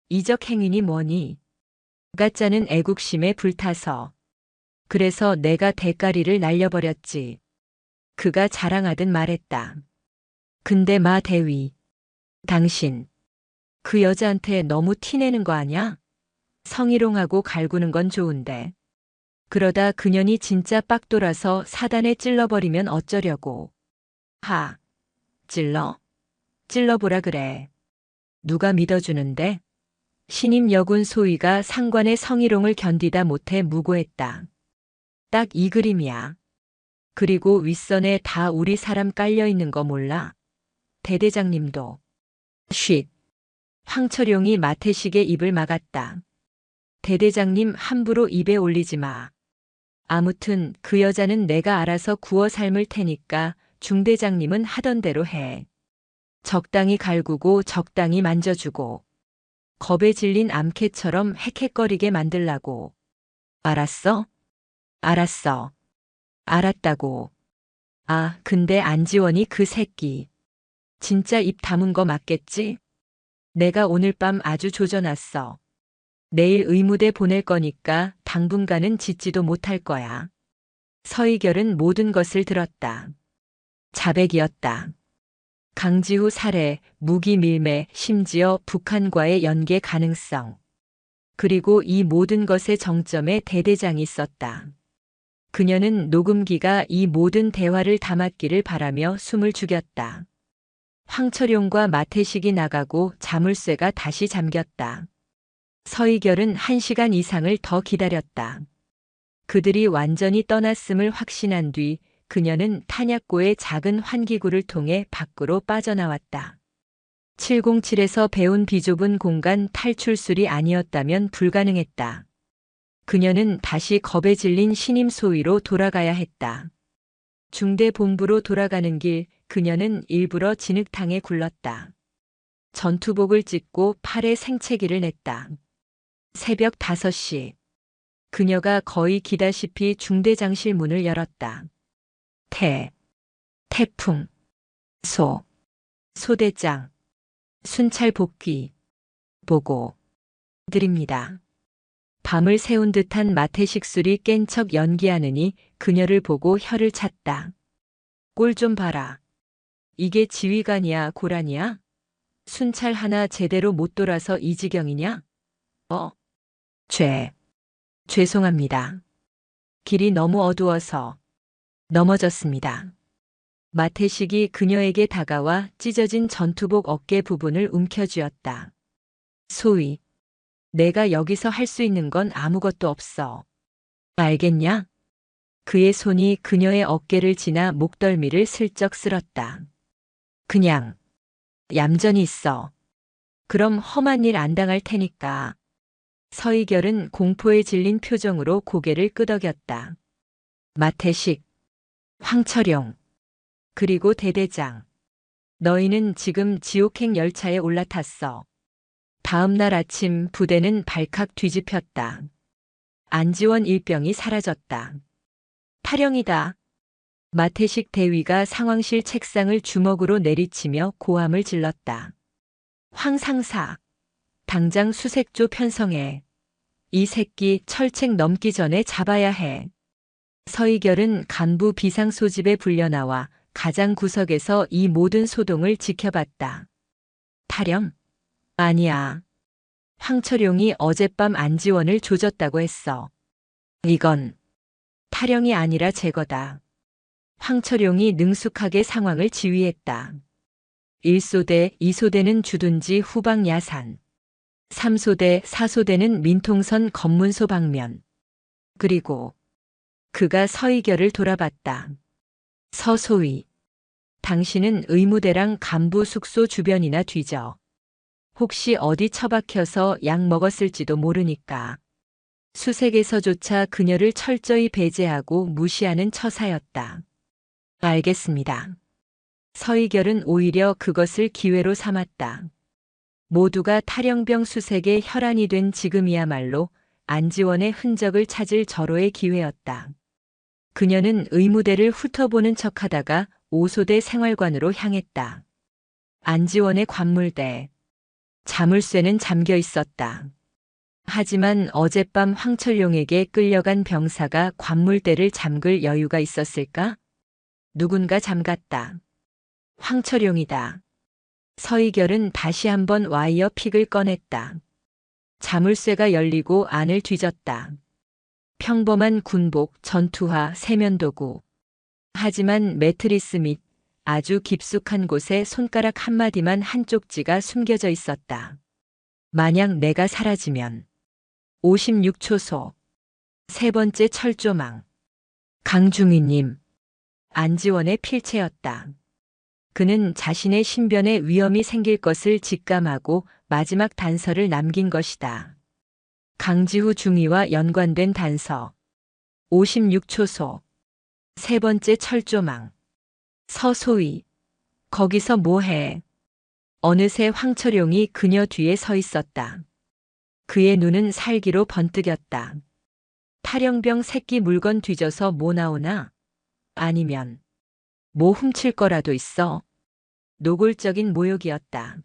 이적 행위니 뭐니. 가짜는 애국심에 불타서. 그래서 내가 대가리를 날려버렸지. 그가 자랑하듯 말했다. 근데 마 대위. 당신. 그 여자한테 너무 티내는 거 아냐? 성희롱하고 갈구는 건 좋은데. 그러다 그년이 진짜 빡 돌아서 사단에 찔러버리면 어쩌려고. 하. 찔러? 찔러보라 그래. 누가 믿어주는데? 신임 여군 소위가 상관의 성희롱을 견디다 못해 무고했다. 딱 이 그림이야. 그리고 윗선에 다 우리 사람 깔려있는 거 몰라? 대대장님도. 쉿. 황철용이 마태식의 입을 막았다. 대대장님 함부로 입에 올리지 마. 아무튼 그 여자는 내가 알아서 구워 삶을 테니까 중대장님은 하던 대로 해. 적당히 갈구고 적당히 만져주고. 겁에 질린 암캐처럼 헥헥거리게 만들라고. 알았어? 알았어. 알았다고. 아, 근데 안지원이 그 새끼. 진짜 입 다문 거 맞겠지? 내가 오늘 밤 아주 조져놨어. 내일 의무대 보낼 거니까 당분간은 짖지도 못할 거야. 서희결은 모든 것을 들었다. 자백이었다. 강지후 살해, 무기 밀매, 심지어 북한과의 연계 가능성. 그리고 이 모든 것의 정점에 대대장이 있었다. 그녀는 녹음기가 이 모든 대화를 담았기를 바라며 숨을 죽였다. 황철용과 마태식이 나가고 자물쇠가 다시 잠겼다. 서희결은 1시간 이상을 더 기다렸다. 그들이 완전히 떠났음을 확신한 뒤 그녀는 탄약고의 작은 환기구를 통해 밖으로 빠져나왔다. 707에서 배운 비좁은 공간 탈출술이 아니었다면 불가능했다. 그녀는 다시 겁에 질린 신임 소위로 돌아가야 했다. 중대 본부로 돌아가는 길 그녀는 일부러 진흙탕에 굴렀다. 전투복을 찢고 팔에 생채기를 냈다. 새벽 5시. 그녀가 거의 기다시피 중대장실 문을 열었다. 태풍, 소대장, 순찰 복귀, 보고 드립니다. 밤을 새운 듯한 마태식 술이 깬 척 연기하느니 그녀를 보고 혀를 찼다. 꼴 좀 봐라. 이게 지휘관이야 고란이야? 순찰 하나 제대로 못 돌아서 이 지경이냐? 어, 죄송합니다. 길이 너무 어두워서 넘어졌습니다. 마태식이 그녀에게 다가와 찢어진 전투복 어깨 부분을 움켜쥐었다. 소위, 내가 여기서 할 수 있는 건 아무것도 없어. 알겠냐? 그의 손이 그녀의 어깨를 지나 목덜미를 슬쩍 쓸었다. 그냥 얌전히 있어. 그럼 험한 일 안 당할 테니까. 서희결은 공포에 질린 표정으로 고개를 끄덕였다. 마태식, 황철용, 그리고 대대장. 너희는 지금 지옥행 열차에 올라탔어. 다음 날 아침 부대는 발칵 뒤집혔다. 안지원 일병이 사라졌다. 탈영이다. 마태식 대위가 상황실 책상을 주먹으로 내리치며 고함을 질렀다. 황 상사, 당장 수색조 편성해. 이 새끼 철책 넘기 전에 잡아야 해. 서희결은 간부 비상 소집에 불려나와 가장 구석에서 이 모든 소동을 지켜봤다. 탈영? 아니야. 황철용이 어젯밤 안지원을 조졌다고 했어. 이건 탈영이 아니라 제거다. 황철용이 능숙하게 상황을 지휘했다. 1소대, 2소대는 주둔지 후방 야산. 3소대, 4소대는 민통선 검문소 방면. 그리고 그가 서희결을 돌아봤다. 서소위, 당신은 의무대랑 간부 숙소 주변이나 뒤져. 혹시 어디 처박혀서 약 먹었을지도 모르니까. 수색에서조차 그녀를 철저히 배제하고 무시하는 처사였다. 알겠습니다. 서희결은 오히려 그것을 기회로 삼았다. 모두가 탈영병 수색에 혈안이 된 지금이야말로 안지원의 흔적을 찾을 절호의 기회였다. 그녀는 의무대를 훑어보는 척하다가 5소대 생활관으로 향했다. 안지원의 관물대. 자물쇠는 잠겨 있었다. 하지만 어젯밤 황철용에게 끌려간 병사가 관물대를 잠글 여유가 있었을까? 누군가 잠갔다. 황철용이다. 서희결은 다시 한번 와이어 픽을 꺼냈다. 자물쇠가 열리고 안을 뒤졌다. 평범한 군복, 전투화, 세면도구. 하지만 매트리스 및 아주 깊숙한 곳에 손가락 한마디만 한 쪽지가 숨겨져 있었다. 만약 내가 사라지면 56초소 세 번째 철조망. 강중희님. 안지원의 필체였다. 그는 자신의 신변에 위험이 생길 것을 직감하고 마지막 단서를 남긴 것이다. 강지후 중위와 연관된 단서. 56초소 세 번째 철조망. 서소희. 거기서 뭐해? 어느새 황철용이 그녀 뒤에 서 있었다. 그의 눈은 살기로 번뜩였다. 탈영병 새끼 물건 뒤져서 뭐 나오나? 아니면 뭐 훔칠 거라도 있어? 노골적인 모욕이었다.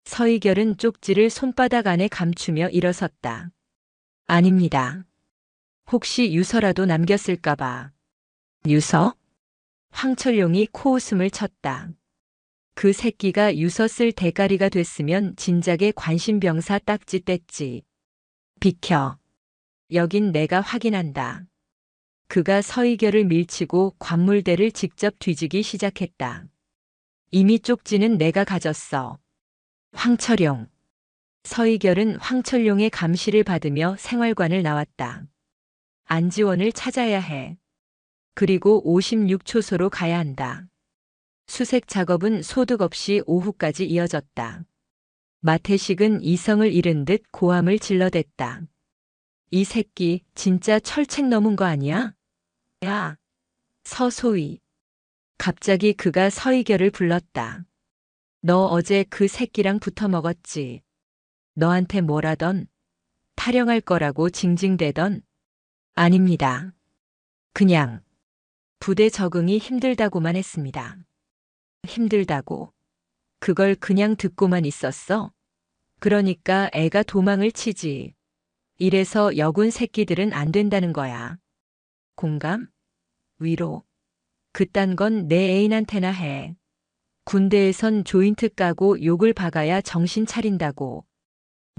서희결은 쪽지를 손바닥 안에 감추며 일어섰다. 아닙니다. 혹시 유서라도 남겼을까봐. 유서? 황철용이 코웃음을 쳤다. 그 새끼가 유서 쓸 대가리가 됐으면 진작에 관심병사 딱지 뗐지. 비켜. 여긴 내가 확인한다. 그가 서희결을 밀치고 관물대를 직접 뒤지기 시작했다. 이미 쪽지는 내가 가졌어. 황철용. 서희결은 황철용의 감시를 받으며 생활관을 나왔다. 안지원을 찾아야 해. 그리고 56초소로 가야 한다. 수색 작업은 소득 없이 오후까지 이어졌다. 마태식은 이성을 잃은 듯 고함을 질러댔다. 이 새끼 진짜 철책 넘은 거 아니야? 야, 서소희. 갑자기 그가 서희결을 불렀다. 너 어제 그 새끼랑 붙어 먹었지. 너한테 뭐라던? 탈영할 거라고 징징대던? 아닙니다. 그냥 부대 적응이 힘들다고만 했습니다. 힘들다고. 그걸 그냥 듣고만 있었어? 그러니까 애가 도망을 치지. 이래서 여군 새끼들은 안 된다는 거야. 공감? 위로. 그딴 건 내 애인한테나 해. 군대에선 조인트 까고 욕을 박아야 정신 차린다고.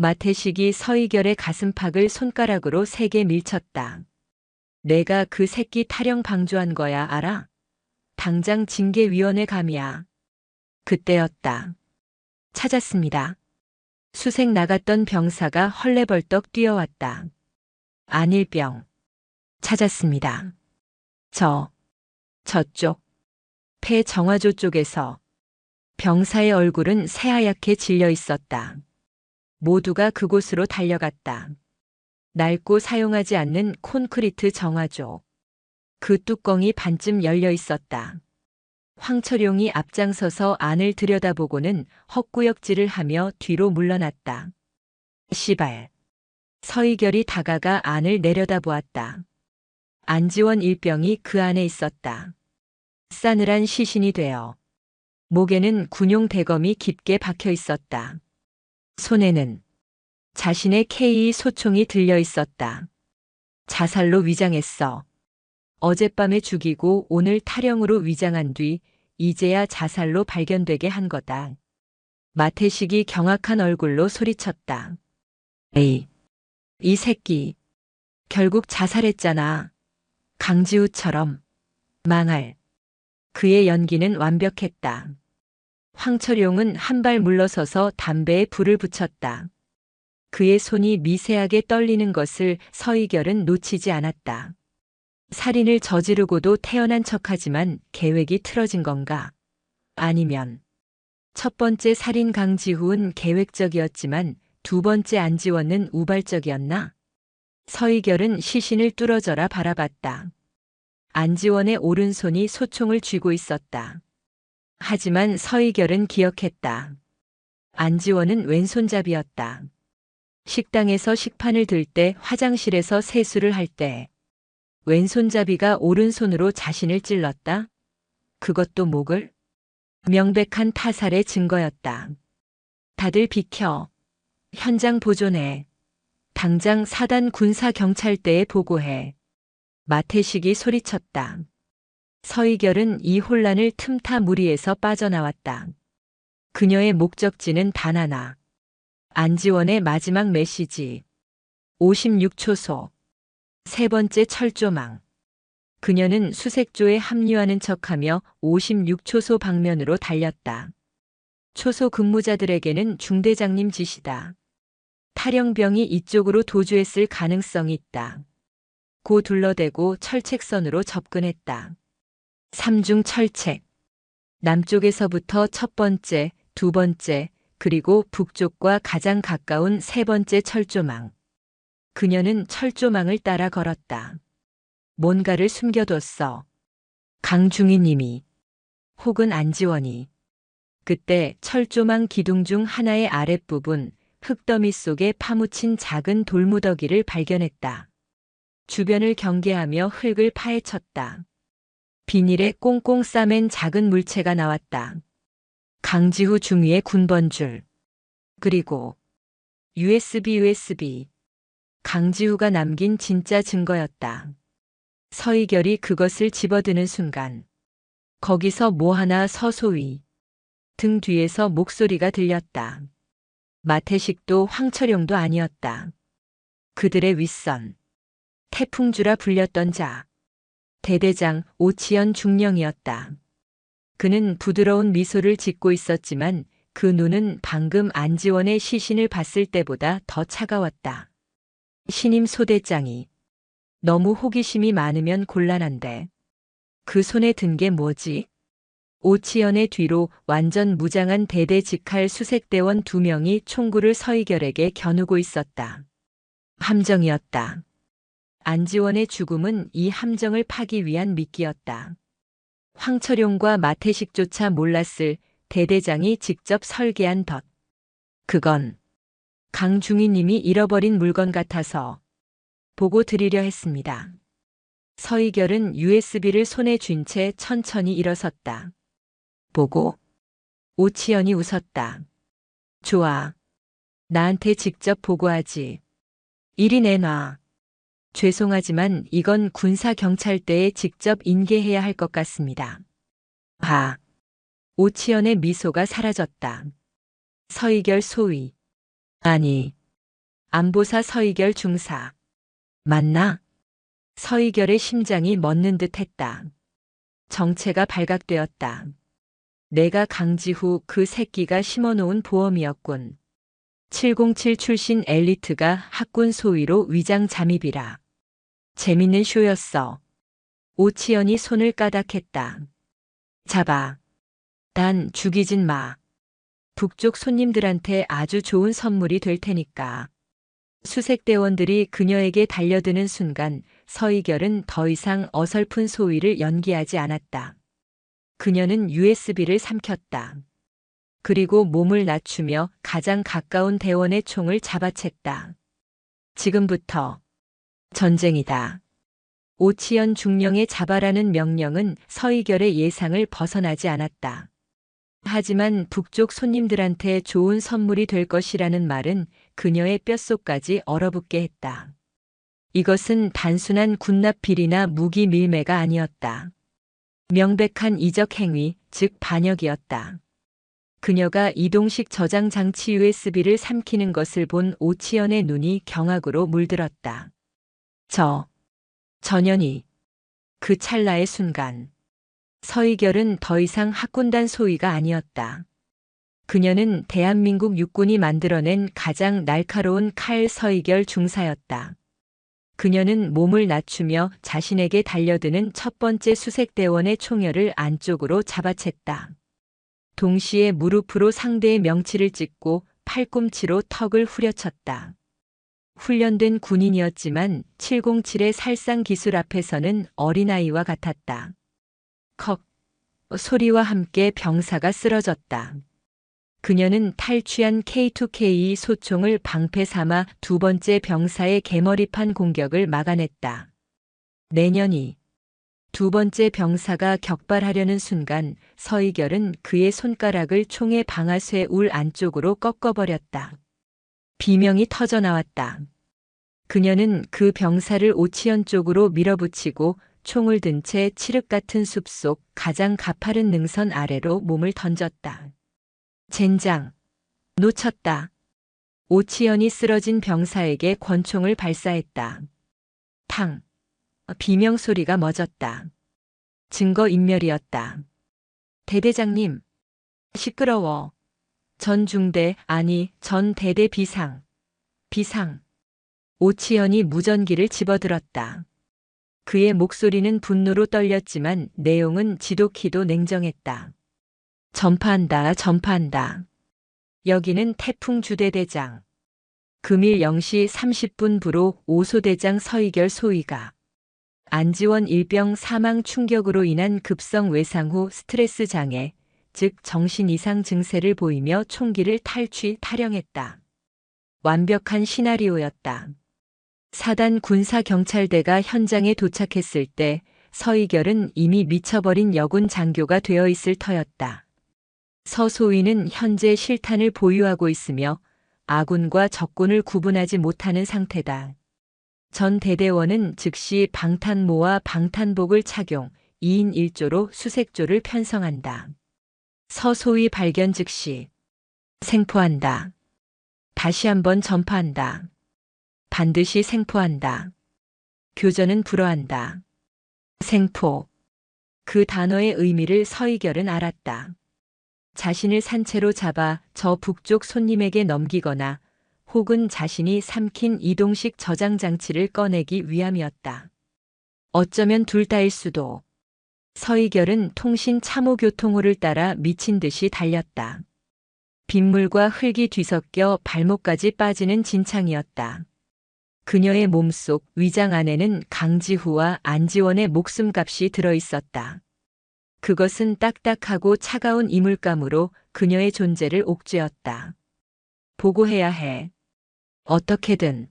마태식이 서희결의 가슴팍을 손가락으로 세게 밀쳤다. 내가 그 새끼 타령 방조한 거야, 알아? 당장 징계위원회 감이야. 그때였다. 찾았습니다. 수색 나갔던 병사가 헐레벌떡 뛰어왔다. 안일병. 찾았습니다. 저쪽. 폐 정화조 쪽에서. 병사의 얼굴은 새하얗게 질려 있었다. 모두가 그곳으로 달려갔다. 낡고 사용하지 않는 콘크리트 정화조. 그 뚜껑이 반쯤 열려 있었다. 황철용이 앞장서서 안을 들여다보고는 헛구역질을 하며 뒤로 물러났다. 시발. 서희결이 다가가 안을 내려다보았다. 안지원 일병이 그 안에 있었다. 싸늘한 시신이 되어 목에는 군용 대검이 깊게 박혀 있었다. 손에는 자신의 K2 소총이 들려 있었다. 자살로 위장했어. 어젯밤에 죽이고 오늘 타령으로 위장한 뒤 이제야 자살로 발견되게 한 거다. 마태식이 경악한 얼굴로 소리쳤다. 에이, 이 새끼. 결국 자살했잖아. 강지우처럼. 망할. 그의 연기는 완벽했다. 황철용은 한 발 물러서서 담배에 불을 붙였다. 그의 손이 미세하게 떨리는 것을 서희결은 놓치지 않았다. 살인을 저지르고도 태어난 척하지만 계획이 틀어진 건가? 아니면 첫 번째 살인 강지후는 계획적이었지만 두 번째 안지원은 우발적이었나? 서희결은 시신을 뚫어져라 바라봤다. 안지원의 오른손이 소총을 쥐고 있었다. 하지만 서희결은 기억했다. 안지원은 왼손잡이였다. 식당에서 식판을 들 때, 화장실에서 세수를 할 때 왼손잡이가 오른손으로 자신을 찔렀다. 그것도 목을? 명백한 타살의 증거였다. 다들 비켜. 현장 보존해. 당장 사단 군사경찰대에 보고해. 마태식이 소리쳤다. 서희결은 이 혼란을 틈타 무리에서 빠져나왔다. 그녀의 목적지는 단 하나. 안지원의 마지막 메시지. 56초소. 세 번째 철조망. 그녀는 수색조에 합류하는 척하며 56초소 방면으로 달렸다. 초소 근무자들에게는 중대장님 지시다. 탈영병이 이쪽으로 도주했을 가능성이 있다. 고 둘러대고 철책선으로 접근했다. 3중 철책. 남쪽에서부터 첫 번째, 두 번째, 그리고 북쪽과 가장 가까운 세 번째 철조망. 그녀는 철조망을 따라 걸었다. 뭔가를 숨겨뒀어. 강중희 님이. 혹은 안지원이. 그때 철조망 기둥 중 하나의 아랫부분, 흙더미 속에 파묻힌 작은 돌무더기를 발견했다. 주변을 경계하며 흙을 파헤쳤다. 비닐에 꽁꽁 싸맨 작은 물체가 나왔다. 강지후 중위의 군번줄. 그리고 USB. 강지후가 남긴 진짜 증거였다. 서희결이 그것을 집어드는 순간 거기서 뭐 하나 서소위. 등 뒤에서 목소리가 들렸다. 마태식도 황철용도 아니었다. 그들의 윗선. 태풍주라 불렸던 자. 대대장 오치연 중령이었다. 그는 부드러운 미소를 짓고 있었지만 그 눈은 방금 안지원의 시신을 봤을 때보다 더 차가웠다. 신임 소대장이. 너무 호기심이 많으면 곤란한데. 그 손에 든 게 뭐지? 오치연의 뒤로 완전 무장한 대대 직할 수색대원 2명이 총구를 서희결에게 겨누고 있었다. 함정이었다. 안지원의 죽음은 이 함정을 파기 위한 미끼였다. 황철용과 마태식조차 몰랐을 대대장이 직접 설계한 덫. 그건 강중희 님이 잃어버린 물건 같아서 보고 드리려 했습니다. 서희결은 USB를 손에 쥔 채 천천히 일어섰다. 보고? 오치연이 웃었다. 좋아. 나한테 직접 보고하지. 이리 내놔. 죄송하지만 이건 군사경찰대에 직접 인계해야 할 것 같습니다. 하. 오치연의 미소가 사라졌다. 서희결 소위. 아니, 안보사 서희결 중사. 맞나? 서희결의 심장이 멎는 듯 했다. 정체가 발각되었다. 내가 강지후 그 새끼가 심어놓은 보험이었군. 707 출신 엘리트가 학군 소위로 위장 잠입이라. 재밌는 쇼였어. 오치연이 손을 까닥했다. 잡아. 난 죽이진 마. 북쪽 손님들한테 아주 좋은 선물이 될 테니까. 수색대원들이 그녀에게 달려드는 순간 서희결은 더 이상 어설픈 소위를 연기하지 않았다. 그녀는 USB를 삼켰다. 그리고 몸을 낮추며 가장 가까운 대원의 총을 잡아챘다. 지금부터 전쟁이다. 오치연 중령의 잡아라는 명령은 서희결의 예상을 벗어나지 않았다. 하지만 북쪽 손님들한테 좋은 선물이 될 것이라는 말은 그녀의 뼛속까지 얼어붙게 했다. 이것은 단순한 군납 비리나 무기 밀매가 아니었다. 명백한 이적 행위, 즉 반역이었다. 그녀가 이동식 저장 장치 USB를 삼키는 것을 본 오치연의 눈이 경악으로 물들었다. 전현희. 그 찰나의 순간. 서희결은 더 이상 학군단 소위가 아니었다. 그녀는 대한민국 육군이 만들어낸 가장 날카로운 칼 서희결 중사였다. 그녀는 몸을 낮추며 자신에게 달려드는 첫 번째 수색대원의 총열을 안쪽으로 잡아챘다. 동시에 무릎으로 상대의 명치를 찍고 팔꿈치로 턱을 후려쳤다. 훈련된 군인이었지만 707의 살상 기술 앞에서는 어린아이와 같았다. 컥 소리와 함께 병사가 쓰러졌다. 그녀는 탈취한 K2K 소총을 방패 삼아 두 번째 병사의 개머리판 공격을 막아냈다. 내년이 두 번째 병사가 격발하려는 순간 서희결은 그의 손가락을 총의 방아쇠 울 안쪽으로 꺾어버렸다. 비명이 터져나왔다. 그녀는 그 병사를 오치연 쪽으로 밀어붙이고 총을 든 채 칠흑 같은 숲속 가장 가파른 능선 아래로 몸을 던졌다. 젠장. 놓쳤다. 오치연이 쓰러진 병사에게 권총을 발사했다. 탕. 비명소리가 멎었다. 증거인멸이었다. 대대장님. 시끄러워. 전 중대, 아니, 전 대대 비상. 오치연이 무전기를 집어들었다. 그의 목소리는 분노로 떨렸지만 내용은 지독히도 냉정했다. 전파한다. 여기는 태풍 주대대장. 금일 0시 30분 부로 오소대장 서희결 소위가 안지원 일병 사망 충격으로 인한 급성 외상 후 스트레스 장애, 즉 정신 이상 증세를 보이며 총기를 탈영했다. 완벽한 시나리오였다. 사단 군사경찰대가 현장에 도착했을 때 서희결은 이미 미쳐버린 여군 장교가 되어 있을 터였다. 서 소위는 현재 실탄을 보유하고 있으며 아군과 적군을 구분하지 못하는 상태다. 전 대대원은 즉시 방탄모와 방탄복을 착용 2인 1조로 수색조를 편성한다. 서 소위 발견 즉시 생포한다. 다시 한번 전파한다. 반드시 생포한다. 교전은 불허한다. 생포. 그 단어의 의미를 서희결은 알았다. 자신을 산채로 잡아 저 북쪽 손님에게 넘기거나 혹은 자신이 삼킨 이동식 저장 장치를 꺼내기 위함이었다. 어쩌면 둘 다일 수도. 서희결은 통신 참호교통호를 따라 미친 듯이 달렸다. 빗물과 흙이 뒤섞여 발목까지 빠지는 진창이었다. 그녀의 몸속 위장 안에는 강지후와 안지원의 목숨값이 들어있었다. 그것은 딱딱하고 차가운 이물감으로 그녀의 존재를 옥죄었다. 보고해야 해. 어떻게든.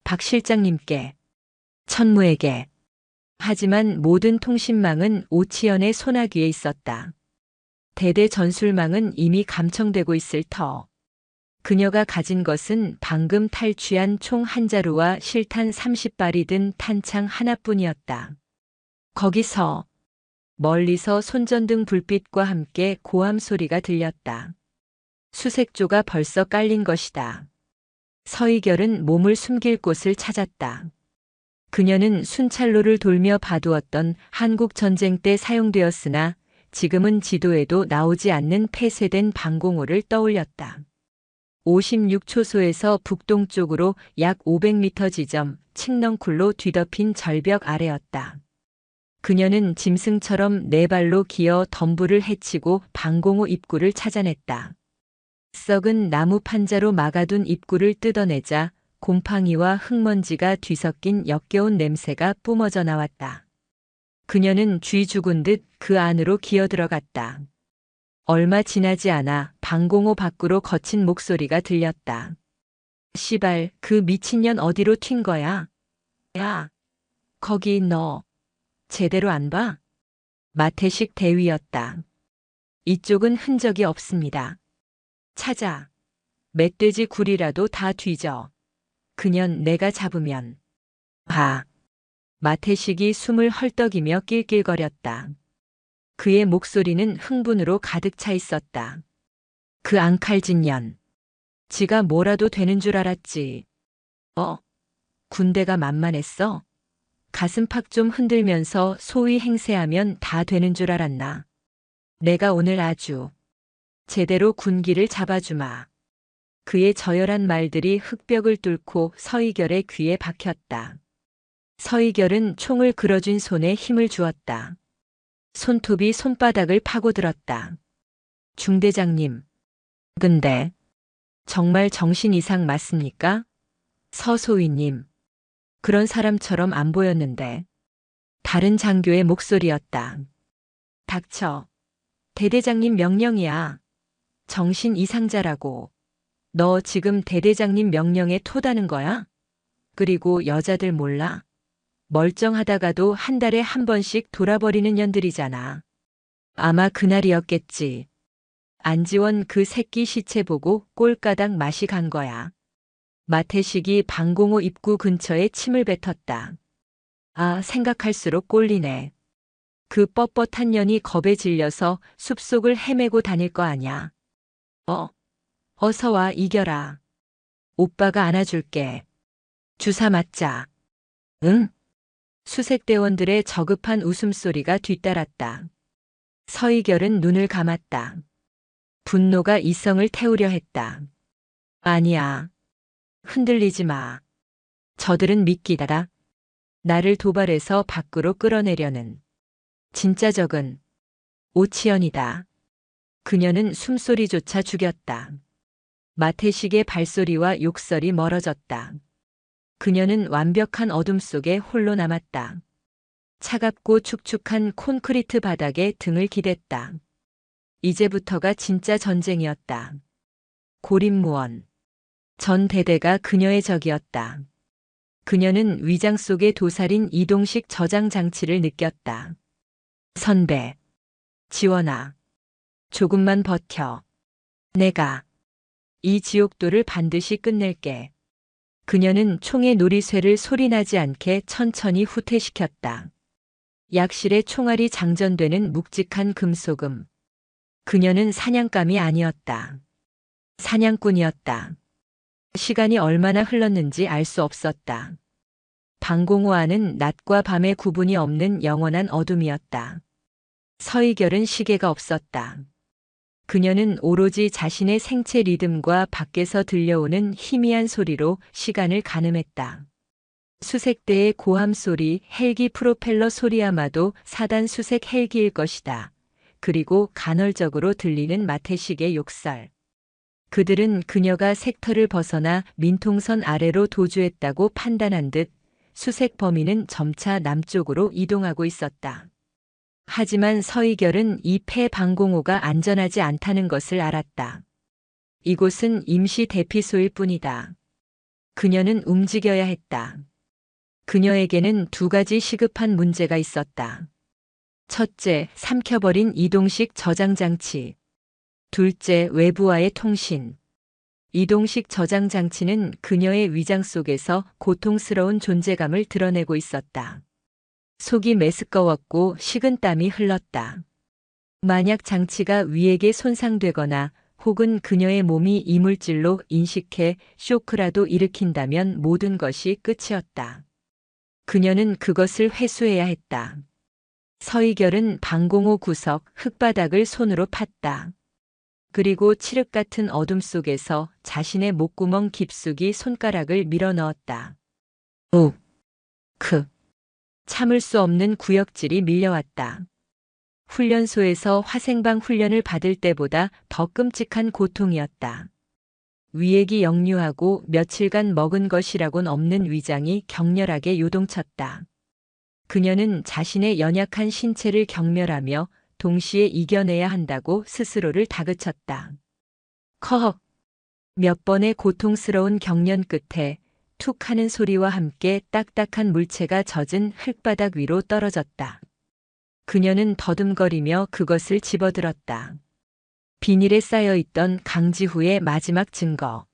박 실장님께. 천무에게. 하지만 모든 통신망은 오치연의 소나귀에 있었다. 대대 전술망은 이미 감청되고 있을 터. 그녀가 가진 것은 방금 탈취한 총 한 자루와 실탄 30발이 든 탄창 하나뿐이었다. 거기서 멀리서 손전등 불빛과 함께 고함 소리가 들렸다. 수색조가 벌써 깔린 것이다. 서희결은 몸을 숨길 곳을 찾았다. 그녀는 순찰로를 돌며 봐두었던 한국 전쟁 때 사용되었으나 지금은 지도에도 나오지 않는 폐쇄된 방공호를 떠올렸다. 56초소에서 북동쪽으로 약 500m 지점 칡넝쿨로 뒤덮인 절벽 아래였다. 그녀는 짐승처럼 네 발로 기어 덤불을 헤치고 방공호 입구를 찾아냈다. 썩은 나무 판자로 막아둔 입구를 뜯어내자 곰팡이와 흙먼지가 뒤섞인 역겨운 냄새가 뿜어져 나왔다. 그녀는 쥐 죽은 듯 그 안으로 기어들어갔다. 얼마 지나지 않아 방공호 밖으로 거친 목소리가 들렸다. 시발, 그 미친년 어디로 튄 거야? 야, 거기 너 제대로 안 봐? 마태식 대위였다. 이쪽은 흔적이 없습니다. 찾아. 멧돼지 굴이라도 다 뒤져. 그년 내가 잡으면. 봐. 마태식이 숨을 헐떡이며 낄낄거렸다. 그의 목소리는 흥분으로 가득 차 있었다. 그 앙칼진 년. 지가 뭐라도 되는 줄 알았지. 군대가 만만했어? 가슴팍 좀 흔들면서 소위 행세하면 다 되는 줄 알았나. 내가 오늘 아주 제대로 군기를 잡아주마. 그의 저열한 말들이 흙벽을 뚫고 서희결의 귀에 박혔다. 서희결은 총을 그어쥔 손에 힘을 주었다. 손톱이 손바닥을 파고들었다. 중대장님. 근데 정말 정신 이상 맞습니까? 서소위님. 그런 사람처럼 안 보였는데. 다른 장교의 목소리였다. 닥쳐. 대대장님 명령이야. 정신 이상자라고. 너 지금 대대장님 명령에 토다는 거야? 그리고 여자들 몰라? 멀쩡하다가도 한 달에 한 번씩 돌아버리는 년들이잖아. 아마 그날이었겠지. 안지원 그 새끼 시체 보고 꼴까닥 맛이 간 거야. 마태식이 방공호 입구 근처에 침을 뱉었다. 아, 생각할수록 꼴리네. 그 뻣뻣한 년이 겁에 질려서 숲속을 헤매고 다닐 거 아냐. 어서 와, 이겨라. 오빠가 안아줄게. 주사 맞자. 응? 수색대원들의 저급한 웃음소리가 뒤따랐다. 서희결은 눈을 감았다. 분노가 이성을 태우려 했다. 아니야. 흔들리지 마. 저들은 미끼다라. 나를 도발해서 밖으로 끌어내려는. 진짜 적은 오치연이다. 그녀는 숨소리조차 죽였다. 마태식의 발소리와 욕설이 멀어졌다. 그녀는 완벽한 어둠 속에 홀로 남았다. 차갑고 축축한 콘크리트 바닥에 등을 기댔다. 이제부터가 진짜 전쟁이었다. 고립무원. 전 대대가 그녀의 적이었다. 그녀는 위장 속에 도살인 이동식 저장 장치를 느꼈다. 선배. 지원아. 조금만 버텨. 내가 이 지옥도를 반드시 끝낼게. 그녀는 총의 놀이쇠를 소리나지 않게 천천히 후퇴시켰다. 약실에 총알이 장전되는 묵직한 금소금. 그녀는 사냥감이 아니었다. 사냥꾼이었다. 시간이 얼마나 흘렀는지 알 수 없었다. 방공호 안은 낮과 밤의 구분이 없는 영원한 어둠이었다. 서희결은 시계가 없었다. 그녀는 오로지 자신의 생체 리듬과 밖에서 들려오는 희미한 소리로 시간을 가늠했다. 수색대의 고함 소리, 헬기 프로펠러 소리야마도 사단 수색 헬기일 것이다. 그리고 간헐적으로 들리는 마태식의 욕설. 그들은 그녀가 섹터를 벗어나 민통선 아래로 도주했다고 판단한 듯 수색 범위는 점차 남쪽으로 이동하고 있었다. 하지만 서희결은 이 폐방공호가 안전하지 않다는 것을 알았다. 이곳은 임시 대피소일 뿐이다. 그녀는 움직여야 했다. 그녀에게는 두 가지 시급한 문제가 있었다. 첫째, 삼켜버린 이동식 저장장치. 둘째, 외부와의 통신. 이동식 저장장치는 그녀의 위장 속에서 고통스러운 존재감을 드러내고 있었다. 속이 메스꺼웠고 식은 땀이 흘렀다. 만약 장치가 위에게 손상되거나 혹은 그녀의 몸이 이물질로 인식해 쇼크라도 일으킨다면 모든 것이 끝이었다. 그녀는 그것을 회수해야 했다. 서희결은 방공호 구석 흙바닥을 손으로 팠다. 그리고 칠흑 같은 어둠 속에서 자신의 목구멍 깊숙이 손가락을 밀어 넣었다. 우, 참을 수 없는 구역질이 밀려왔다. 훈련소에서 화생방 훈련을 받을 때보다 더 끔찍한 고통이었다. 위액이 역류하고 며칠간 먹은 것이라곤 없는 위장이 격렬하게 요동쳤다. 그녀는 자신의 연약한 신체를 경멸하며 동시에 이겨내야 한다고 스스로를 다그쳤다. 커헉! 몇 번의 고통스러운 경련 끝에 툭 하는 소리와 함께 딱딱한 물체가 젖은 흙바닥 위로 떨어졌다. 그녀는 더듬거리며 그것을 집어들었다. 비닐에 쌓여있던 강지후의 마지막 증거.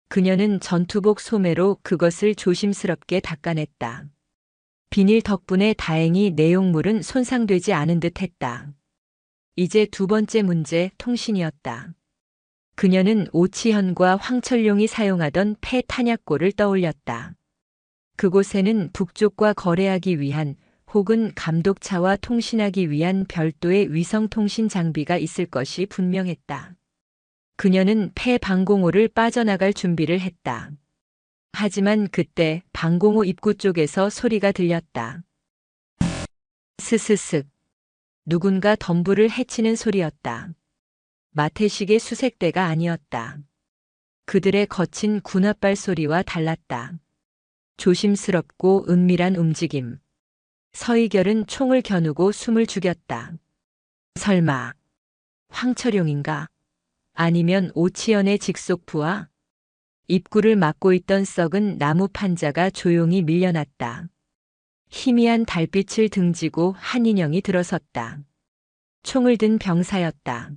그녀는 전투복 소매로 그것을 조심스럽게 닦아냈다. 비닐 덕분에 다행히 내용물은 손상되지 않은 듯 했다. 이제 두 번째 문제, 통신이었다. 그녀는 오치현과 황철룡이 사용하던 폐 탄약고를 떠올렸다. 그곳에는 북쪽과 거래하기 위한 혹은 감독차와 통신하기 위한 별도의 위성통신 장비가 있을 것이 분명했다. 그녀는 폐 방공호를 빠져나갈 준비를 했다. 하지만 그때 방공호 입구 쪽에서 소리가 들렸다. 스스슥. 누군가 덤불을 헤치는 소리였다. 마태식의 수색대가 아니었다. 그들의 거친 군홧발 소리와 달랐다. 조심스럽고 은밀한 움직임. 서희결은 총을 겨누고 숨을 죽였다. 설마 황철용인가? 아니면 오치연의 직속부하? 입구를 막고 있던 썩은 나무 판자가 조용히 밀려났다. 희미한 달빛을 등지고 한 인형이 들어섰다. 총을 든 병사였다.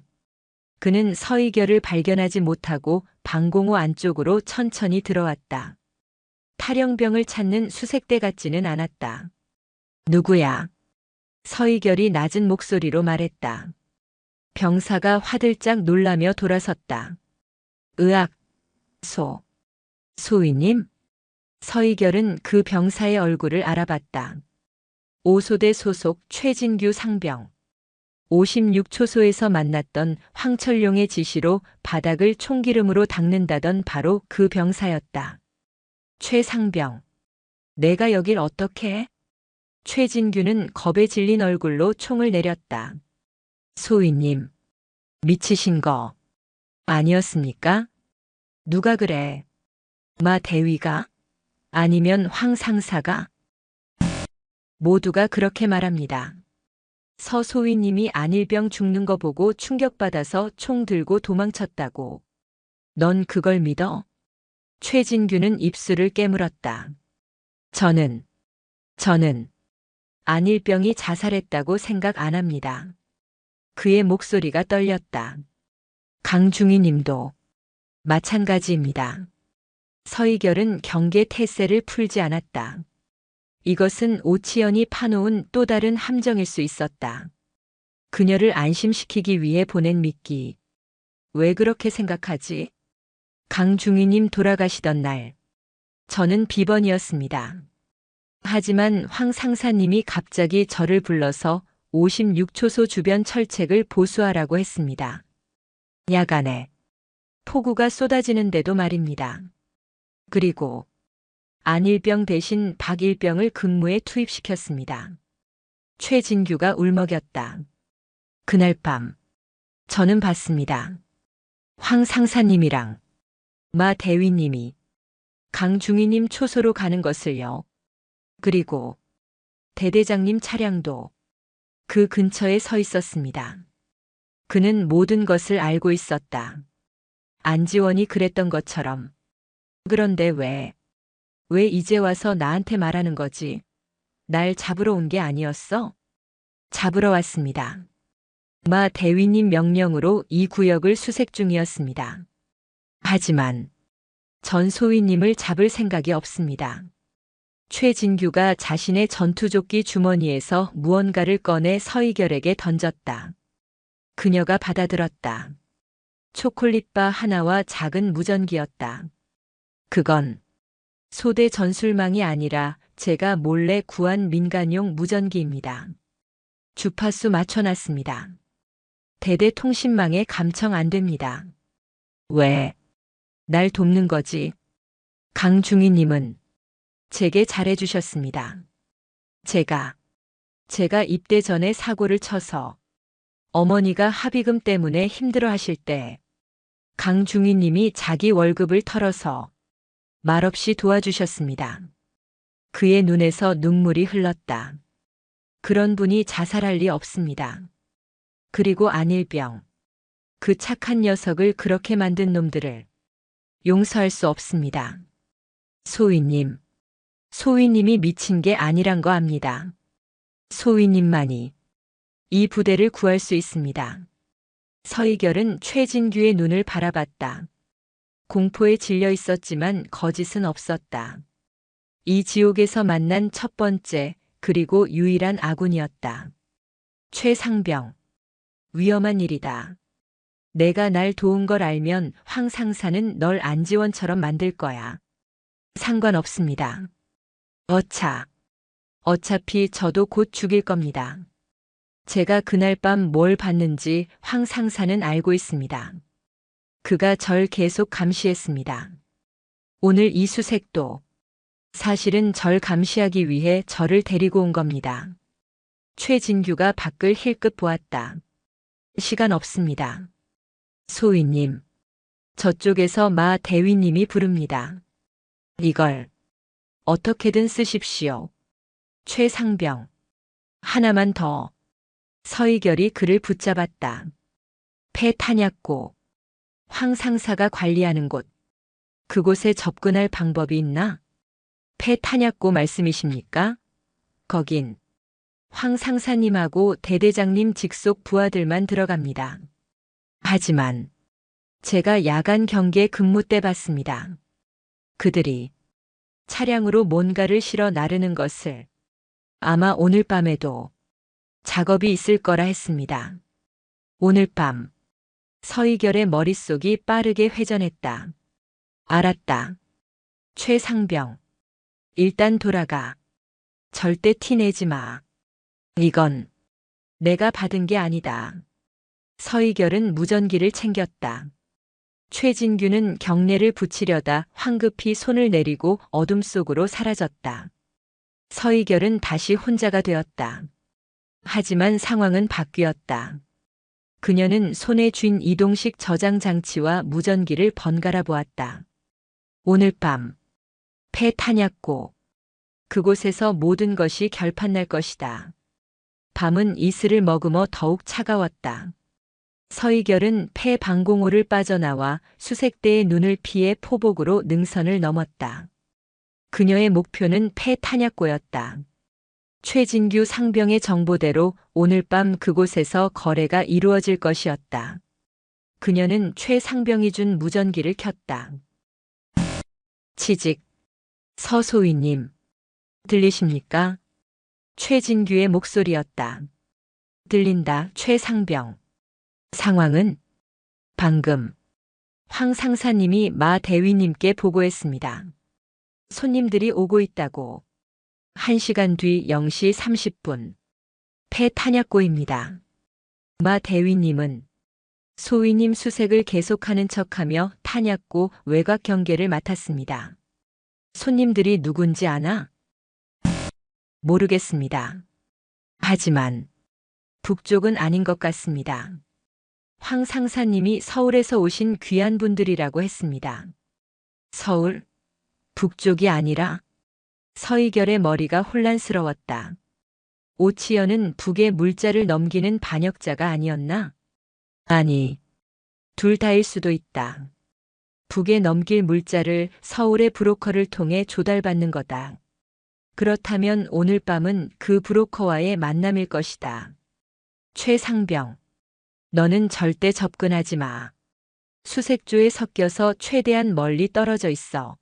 그는 서희결을 발견하지 못하고 방공호 안쪽으로 천천히 들어왔다. 탈영병을 찾는 수색대 같지는 않았다. 누구야? 서희결이 낮은 목소리로 말했다. 병사가 화들짝 놀라며 돌아섰다. 으악! 소위님? 서희결은 그 병사의 얼굴을 알아봤다. 5소대 소속 최진규 상병. 56초소에서 만났던 황철룡의 지시로 바닥을 총기름으로 닦는다던 바로 그 병사였다. 최 상병. 내가 여길 어떻게 해? 최진규는 겁에 질린 얼굴로 총을 내렸다. 소위님, 미치신 거 아니었습니까? 누가 그래? 마 대위가? 아니면 황 상사가? 모두가 그렇게 말합니다. 서 소위님이 안일병 죽는 거 보고 충격받아서 총 들고 도망쳤다고. 넌 그걸 믿어? 최진규는 입술을 깨물었다. 저는 안일병이 자살했다고 생각 안 합니다. 그의 목소리가 떨렸다. 강중희 님도 마찬가지입니다. 서희결은 경계 태세를 풀지 않았다. 이것은 오치연이 파놓은 또 다른 함정일 수 있었다. 그녀를 안심시키기 위해 보낸 미끼. 왜 그렇게 생각하지? 강중희님 돌아가시던 날, 저는 비번이었습니다. 하지만 황 상사님이 갑자기 저를 불러서 56초소 주변 철책을 보수하라고 했습니다. 야간에 폭우가 쏟아지는데도 말입니다. 그리고 안일병 대신 박일병을 근무에 투입시켰습니다. 최진규가 울먹였다. 그날 밤 저는 봤습니다. 황 상사님이랑 마 대위님이 강중희님 초소로 가는 것을요. 그리고 대대장님 차량도 그 근처에 서 있었습니다. 그는 모든 것을 알고 있었다. 안지원이 그랬던 것처럼. 그런데 왜 이제 와서 나한테 말하는 거지? 날 잡으러 온 게 아니었어? 잡으러 왔습니다. 마 대위님 명령으로 이 구역을 수색 중이었습니다. 하지만 전 소위님을 잡을 생각이 없습니다. 최진규가 자신의 전투조끼 주머니에서 무언가를 꺼내 서희결에게 던졌다. 그녀가 받아들었다. 초콜릿바 하나와 작은 무전기였다. 그건 소대 전술망이 아니라 제가 몰래 구한 민간용 무전기입니다. 주파수 맞춰놨습니다. 대대 통신망에 감청 안 됩니다. 왜? 날 돕는 거지. 강중희님은 제게 잘해주셨습니다. 제가 입대 전에 사고를 쳐서 어머니가 합의금 때문에 힘들어 하실 때 강중희님이 자기 월급을 털어서 말없이 도와주셨습니다. 그의 눈에서 눈물이 흘렀다. 그런 분이 자살할 리 없습니다. 그리고 안일병. 그 착한 녀석을 그렇게 만든 놈들을 용서할 수 없습니다. 소위님이 미친 게 아니란 거 압니다. 소위님만이 이 부대를 구할 수 있습니다. 서희결은 최진규의 눈을 바라봤다. 공포에 질려 있었지만 거짓은 없었다. 이 지옥에서 만난 첫 번째 그리고 유일한 아군이었다. 최상병. 위험한 일이다. 내가 날 도운 걸 알면 황 상사는 널 안지원처럼 만들 거야. 상관없습니다. 어차피 저도 곧 죽일 겁니다. 제가 그날 밤 뭘 봤는지 황 상사는 알고 있습니다. 그가 절 계속 감시했습니다. 오늘 이 수색도 사실은 절 감시하기 위해 저를 데리고 온 겁니다. 최진규가 밖을 힐끗 보았다. 시간 없습니다. 소위님, 저쪽에서 마 대위님이 부릅니다. 이걸 어떻게든 쓰십시오. 최상병. 하나만 더. 서희결이 그를 붙잡았다. 폐탄약고. 황 상사가 관리하는 곳. 그곳에 접근할 방법이 있나? 폐탄약고 말씀이십니까? 거긴 황 상사님하고 대대장님 직속 부하들만 들어갑니다. 하지만 제가 야간 경계 근무 때 봤습니다. 그들이 차량으로 뭔가를 실어 나르는 것을 아마 오늘 밤에도 작업이 있을 거라 했습니다. 오늘 밤 서희결의 머릿속이 빠르게 회전했다. 알았다. 최상병. 일단 돌아가. 절대 티내지 마. 이건 내가 받은 게 아니다. 서희결은 무전기를 챙겼다. 최진규는 경례를 붙이려다 황급히 손을 내리고 어둠 속으로 사라졌다. 서희결은 다시 혼자가 되었다. 하지만 상황은 바뀌었다. 그녀는 손에 쥔 이동식 저장 장치와 무전기를 번갈아 보았다. 오늘 밤 폐탄약고. 그곳에서 모든 것이 결판날 것이다. 밤은 이슬을 머금어 더욱 차가웠다. 서희결은 폐 방공호를 빠져나와 수색대의 눈을 피해 포복으로 능선을 넘었다. 그녀의 목표는 폐탄약고였다. 최진규 상병의 정보대로 오늘 밤 그곳에서 거래가 이루어질 것이었다. 그녀는 최 상병이 준 무전기를 켰다. 치직. 서소위님. 들리십니까? 최진규의 목소리였다. 들린다, 최 상병. 상황은? 방금 황 상사님이 마 대위님께 보고했습니다. 손님들이 오고 있다고. 1시간 뒤 0시 30분. 폐탄약고입니다. 마 대위님은 소위님 수색을 계속하는 척하며 탄약고 외곽 경계를 맡았습니다. 손님들이 누군지 아나? 모르겠습니다. 하지만 북쪽은 아닌 것 같습니다. 황 상사님이 서울에서 오신 귀한 분들이라고 했습니다. 서울? 북쪽이 아니라? 서희결의 머리가 혼란스러웠다. 오치연은 북의 물자를 넘기는 반역자가 아니었나? 아니, 둘 다일 수도 있다. 북에 넘길 물자를 서울의 브로커를 통해 조달받는 거다. 그렇다면 오늘 밤은 그 브로커와의 만남일 것이다. 최상병. 너는 절대 접근하지 마. 수색조에 섞여서 최대한 멀리 떨어져 있어.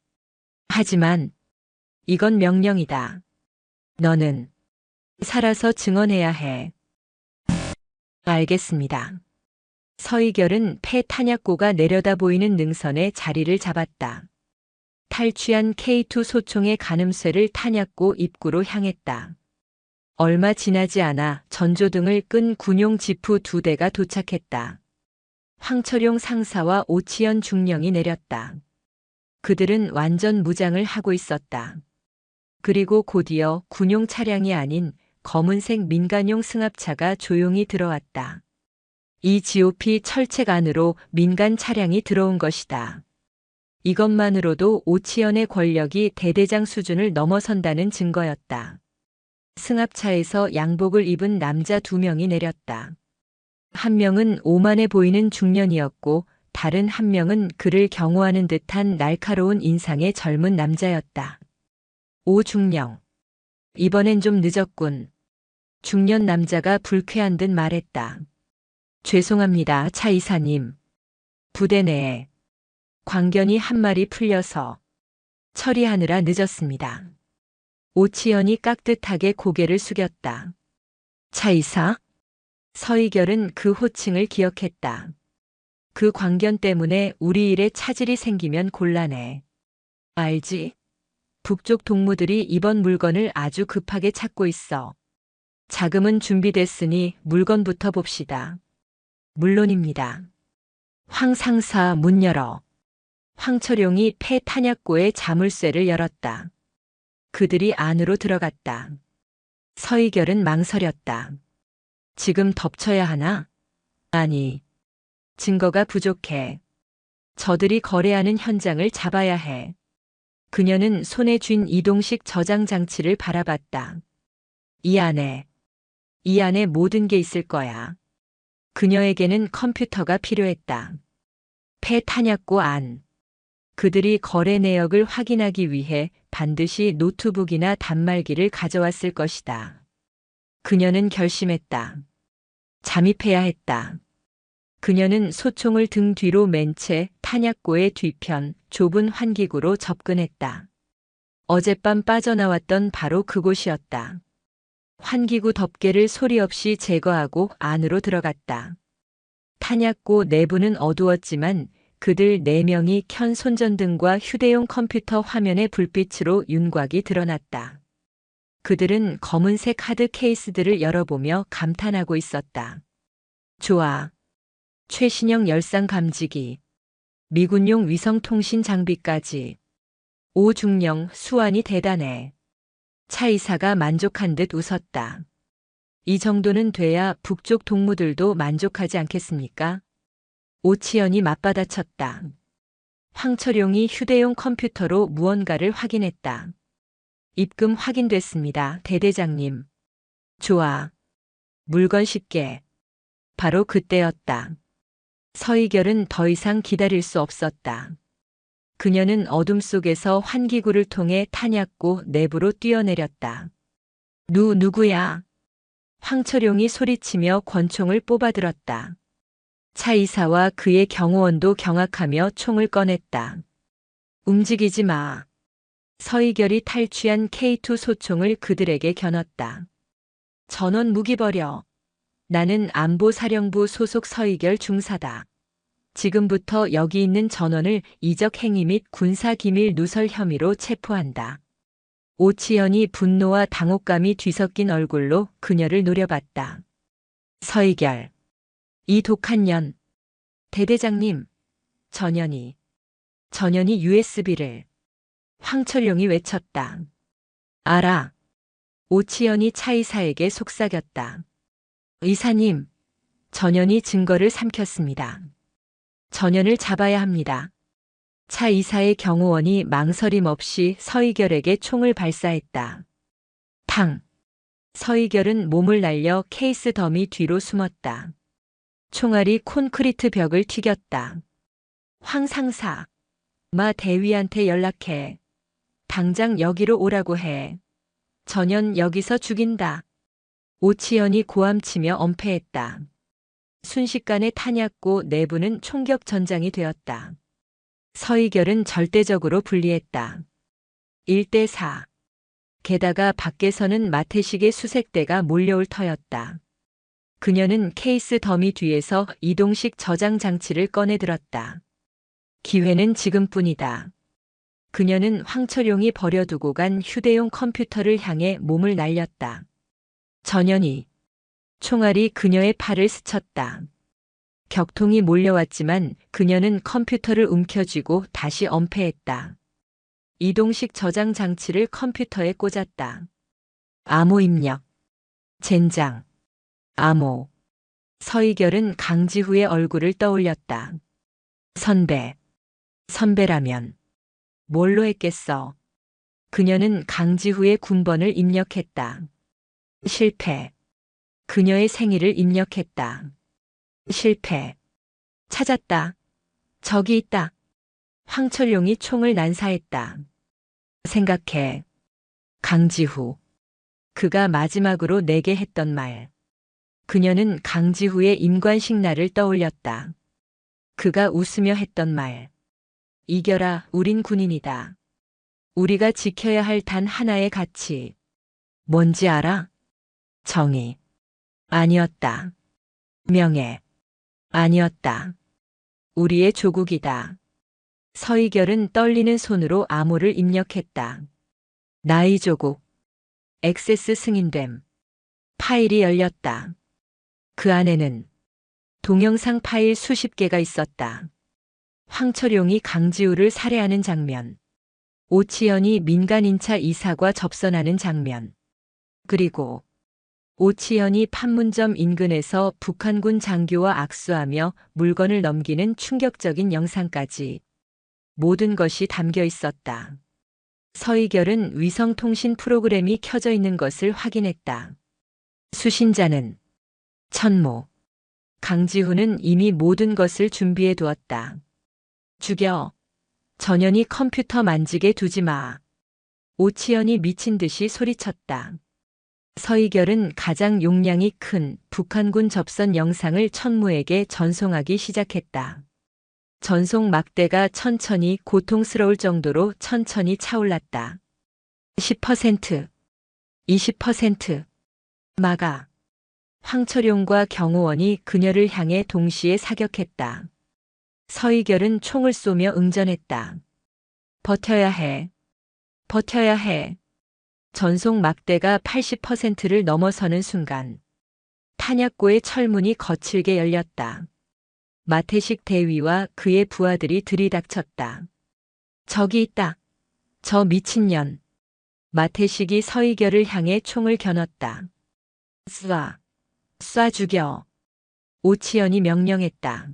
하지만 이건 명령이다. 너는 살아서 증언해야 해. 알겠습니다. 서희결은 폐 탄약고가 내려다 보이는 능선에 자리를 잡았다. 탈취한 K2 소총의 가늠쇠를 탄약고 입구로 향했다. 얼마 지나지 않아 전조등을 끈 군용 지프 2대가 도착했다. 황철용 상사와 오치연 중령이 내렸다. 그들은 완전 무장을 하고 있었다. 그리고 곧이어 군용 차량이 아닌 검은색 민간용 승합차가 조용히 들어왔다. 이 GOP 철책 안으로 민간 차량이 들어온 것이다. 이것만으로도 오치연의 권력이 대대장 수준을 넘어선다는 증거였다. 승합차에서 양복을 입은 남자 2명이 내렸다. 한 명은 오만해 보이는 중년이었고 다른 한 명은 그를 경호하는 듯한 날카로운 인상의 젊은 남자였다. 오 중령. 이번엔 좀 늦었군. 중년 남자가 불쾌한 듯 말했다. 죄송합니다, 차 이사님. 부대 내에 광견이 한 마리 풀려서 처리하느라 늦었습니다. 오치연이 깍듯하게 고개를 숙였다. 차 이사? 서희결은 그 호칭을 기억했다. 그 광견 때문에 우리 일에 차질이 생기면 곤란해. 알지? 북쪽 동무들이 이번 물건을 아주 급하게 찾고 있어. 자금은 준비됐으니 물건부터 봅시다. 물론입니다. 황 상사 문 열어. 황철용이 폐 탄약고의 자물쇠를 열었다. 그들이 안으로 들어갔다. 서희결은 망설였다. 지금 덮쳐야 하나? 아니, 증거가 부족해. 저들이 거래하는 현장을 잡아야 해. 그녀는 손에 쥔 이동식 저장 장치를 바라봤다. 이 안에 모든 게 있을 거야. 그녀에게는 컴퓨터가 필요했다. 폐 탄약고 안. 그들이 거래 내역을 확인하기 위해 반드시 노트북이나 단말기를 가져왔을 것이다. 그녀는 결심했다. 잠입해야 했다. 그녀는 소총을 등 뒤로 맨 채 탄약고의 뒤편 좁은 환기구로 접근했다. 어젯밤 빠져나왔던 바로 그곳이었다. 환기구 덮개를 소리 없이 제거하고 안으로 들어갔다. 탄약고 내부는 어두웠지만 그들 4명이 켠 손전등과 휴대용 컴퓨터 화면의 불빛으로 윤곽이 드러났다. 그들은 검은색 하드 케이스들을 열어보며 감탄하고 있었다. 좋아. 최신형 열상 감지기. 미군용 위성통신 장비까지. 오중령 수완이 대단해. 차 이사가 만족한 듯 웃었다. 이 정도는 돼야 북쪽 동무들도 만족하지 않겠습니까? 오치연이 맞받아쳤다. 황철용이 휴대용 컴퓨터로 무언가를 확인했다. 입금 확인됐습니다, 대대장님. 좋아. 물건 쉽게. 바로 그때였다. 서희결은 더 이상 기다릴 수 없었다. 그녀는 어둠 속에서 환기구를 통해 탄약고 내부로 뛰어내렸다. 누구야? 황철용이 소리치며 권총을 뽑아들었다. 차 이사와 그의 경호원도 경악하며 총을 꺼냈다. 움직이지 마. 서희결이 탈취한 K2 소총을 그들에게 겨눴다. 전원 무기 버려. 나는 안보사령부 소속 서희결 중사다. 지금부터 여기 있는 전원을 이적 행위 및 군사기밀 누설 혐의로 체포한다. 오치연이 분노와 당혹감이 뒤섞인 얼굴로 그녀를 노려봤다. 서희결. 이 독한 년. 대대장님. 전현이 USB를. 황철용이 외쳤다. 알아. 오치연이 차이사에게 속삭였다. 이사님. 전현이 증거를 삼켰습니다. 전현을 잡아야 합니다. 차 이사의 경호원이 망설임 없이 서희결에게 총을 발사했다. 탕. 서희결은 몸을 날려 케이스 더미 뒤로 숨었다. 총알이 콘크리트 벽을 튀겼다. 황 상사. 마 대위한테 연락해. 당장 여기로 오라고 해. 전현 여기서 죽인다. 오치연이 고함치며 엄폐했다. 순식간에 탄약고 내부는 총격 전장이 되었다. 서희결은 절대적으로 불리했다. 1대4. 게다가 밖에서는 마태식의 수색대가 몰려올 터였다. 그녀는 케이스 더미 뒤에서 이동식 저장 장치를 꺼내 들었다. 기회는 지금뿐이다. 그녀는 황철용이 버려두고 간 휴대용 컴퓨터를 향해 몸을 날렸다. 전현희. 총알이 그녀의 팔을 스쳤다. 격통이 몰려왔지만 그녀는 컴퓨터를 움켜쥐고 다시 엄폐했다. 이동식 저장 장치를 컴퓨터에 꽂았다. 암호 입력. 젠장. 암호. 서희결은 강지후의 얼굴을 떠올렸다. 선배. 선배라면 뭘로 했겠어? 그녀는 강지후의 군번을 입력했다. 실패. 그녀의 생일을 입력했다. 실패. 찾았다. 저기 있다. 황철용이 총을 난사했다. 생각해. 강지후. 그가 마지막으로 내게 했던 말. 그녀는 강지후의 임관식 날을 떠올렸다. 그가 웃으며 했던 말. 이겨라, 우린 군인이다. 우리가 지켜야 할 단 하나의 가치. 뭔지 알아? 정의. 아니었다. 명예. 아니었다. 우리의 조국이다. 서희결은 떨리는 손으로 암호를 입력했다. 나의 조국. 액세스 승인됨. 파일이 열렸다. 그 안에는 동영상 파일 수십 개가 있었다. 황철용이 강지우를 살해하는 장면. 오치현이 민간인차 이사과 접선하는 장면. 그리고 오치현이 판문점 인근에서 북한군 장교와 악수하며 물건을 넘기는 충격적인 영상까지. 모든 것이 담겨 있었다. 서희결은 위성통신 프로그램이 켜져 있는 것을 확인했다. 수신자는 천모. 강지후는 이미 모든 것을 준비해 두었다. 죽여. 전현희 컴퓨터 만지게 두지 마. 오치현이 미친 듯이 소리쳤다. 서희결은 가장 용량이 큰 북한군 접선 영상을 천무에게 전송하기 시작했다. 전송 막대가 천천히 고통스러울 정도로 천천히 차올랐다. 10%, 20%. 막아. 황철용과 경호원이 그녀를 향해 동시에 사격했다. 서희결은 총을 쏘며 응전했다. 버텨야 해. 버텨야 해. 전송 막대가 80%를 넘어서는 순간 탄약고의 철문이 거칠게 열렸다. 마태식 대위와 그의 부하들이 들이닥쳤다. 저기 있다. 저 미친년. 마태식이 서희결을 향해 총을 겨눴다. 쏴. 쏴 죽여. 오치현이 명령했다.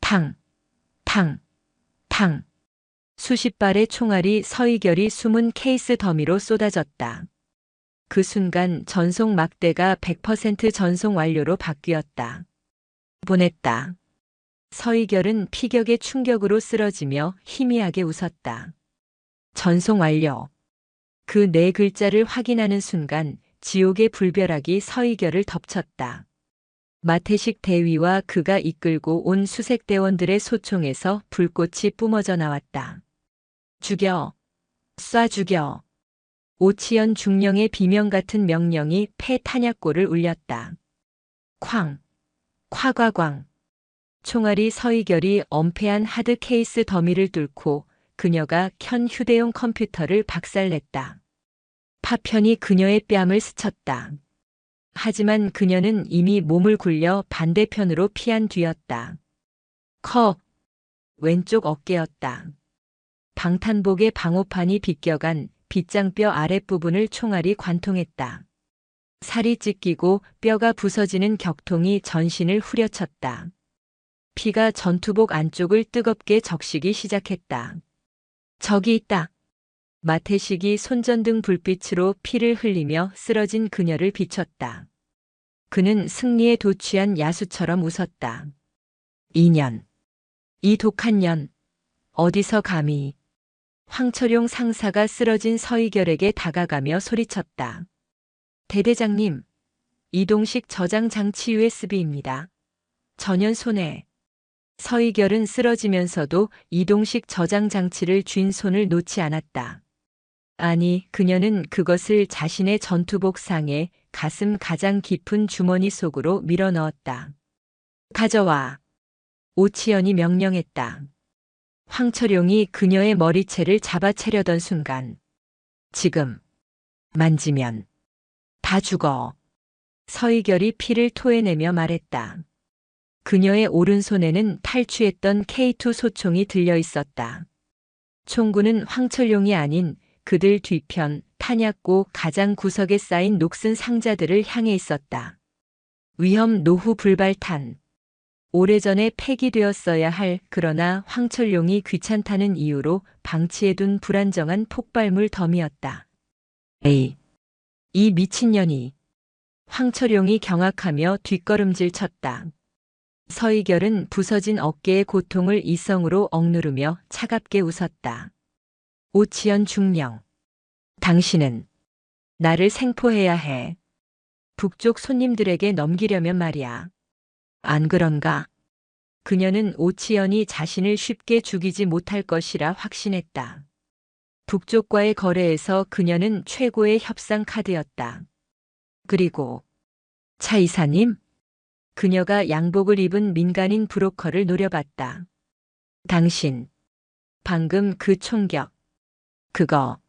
탕. 탕. 탕. 수십 발의 총알이 서희결이 숨은 케이스 더미로 쏟아졌다. 그 순간 전송 막대가 100% 전송 완료로 바뀌었다. 보냈다. 서희결은 피격의 충격으로 쓰러지며 희미하게 웃었다. 전송 완료. 그 네 글자를 확인하는 순간 지옥의 불벼락이 서희결을 덮쳤다. 마태식 대위와 그가 이끌고 온 수색대원들의 소총에서 불꽃이 뿜어져 나왔다. 죽여. 쏴 죽여. 오치현 중령의 비명 같은 명령이 폐 탄약고를 울렸다. 쾅. 콰과광. 총알이 서희결이 엄폐한 하드 케이스 더미를 뚫고 그녀가 켠 휴대용 컴퓨터를 박살냈다. 파편이 그녀의 뺨을 스쳤다. 하지만 그녀는 이미 몸을 굴려 반대편으로 피한 뒤였다. 컵. 왼쪽 어깨였다. 방탄복의 방호판이 비껴간 빗장뼈 아랫부분을 총알이 관통했다. 살이 찢기고 뼈가 부서지는 격통이 전신을 후려쳤다. 피가 전투복 안쪽을 뜨겁게 적시기 시작했다. 저기 있다. 마태식이 손전등 불빛으로 피를 흘리며 쓰러진 그녀를 비췄다. 그는 승리에 도취한 야수처럼 웃었다. 2년. 이 독한 년. 어디서 감히. 황철용 상사가 쓰러진 서희결에게 다가가며 소리쳤다. 대대장님. 이동식 저장 장치 USB입니다. 전현 손에. 서희결은 쓰러지면서도 이동식 저장 장치를 쥔 손을 놓지 않았다. 아니, 그녀는 그것을 자신의 전투복 상에 가슴 가장 깊은 주머니 속으로 밀어 넣었다. 가져와. 오치연이 명령했다. 황철용이 그녀의 머리채를 잡아채려던 순간. 지금 만지면 다 죽어. 서희결이 피를 토해내며 말했다. 그녀의 오른손에는 탈취했던 K2 소총이 들려 있었다. 총구는 황철용이 아닌 그들 뒤편 탄약고 가장 구석에 쌓인 녹슨 상자들을 향해 있었다. 위험 노후 불발탄. 오래전에 폐기되었어야 할 그러나 황철용이 귀찮다는 이유로 방치해둔 불안정한 폭발물 덤이었다. 에이, 이 미친년이. 황철용이 경악하며 뒷걸음질 쳤다. 서희결은 부서진 어깨의 고통을 이성으로 억누르며 차갑게 웃었다. 오치연 중령. 당신은 나를 생포해야 해. 북쪽 손님들에게 넘기려면 말이야. 안 그런가? 그녀는 오치연이 자신을 쉽게 죽이지 못할 것이라 확신했다. 북쪽과의 거래에서 그녀는 최고의 협상 카드였다. 그리고 차 이사님? 그녀가 양복을 입은 민간인 브로커를 노려봤다. 당신, 방금 그 총격. 그거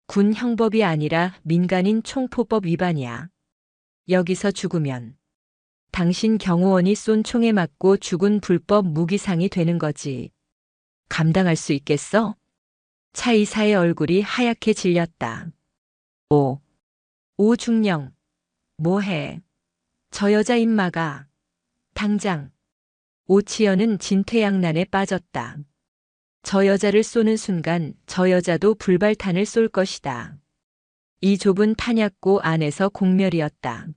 군 형법이 아니라 민간인 총포법 위반이야. 여기서 죽으면 당신 경호원이 쏜 총에 맞고 죽은 불법 무기상이 되는 거지. 감당할 수 있겠어? 차 이사의 얼굴이 하얗게 질렸다. 오중령. 뭐해? 저 여자 입마가. 당장. 오치연은 진퇴양난에 빠졌다. 저 여자를 쏘는 순간 저 여자도 불발탄을 쏠 것이다. 이 좁은 탄약고 안에서 공멸이었다.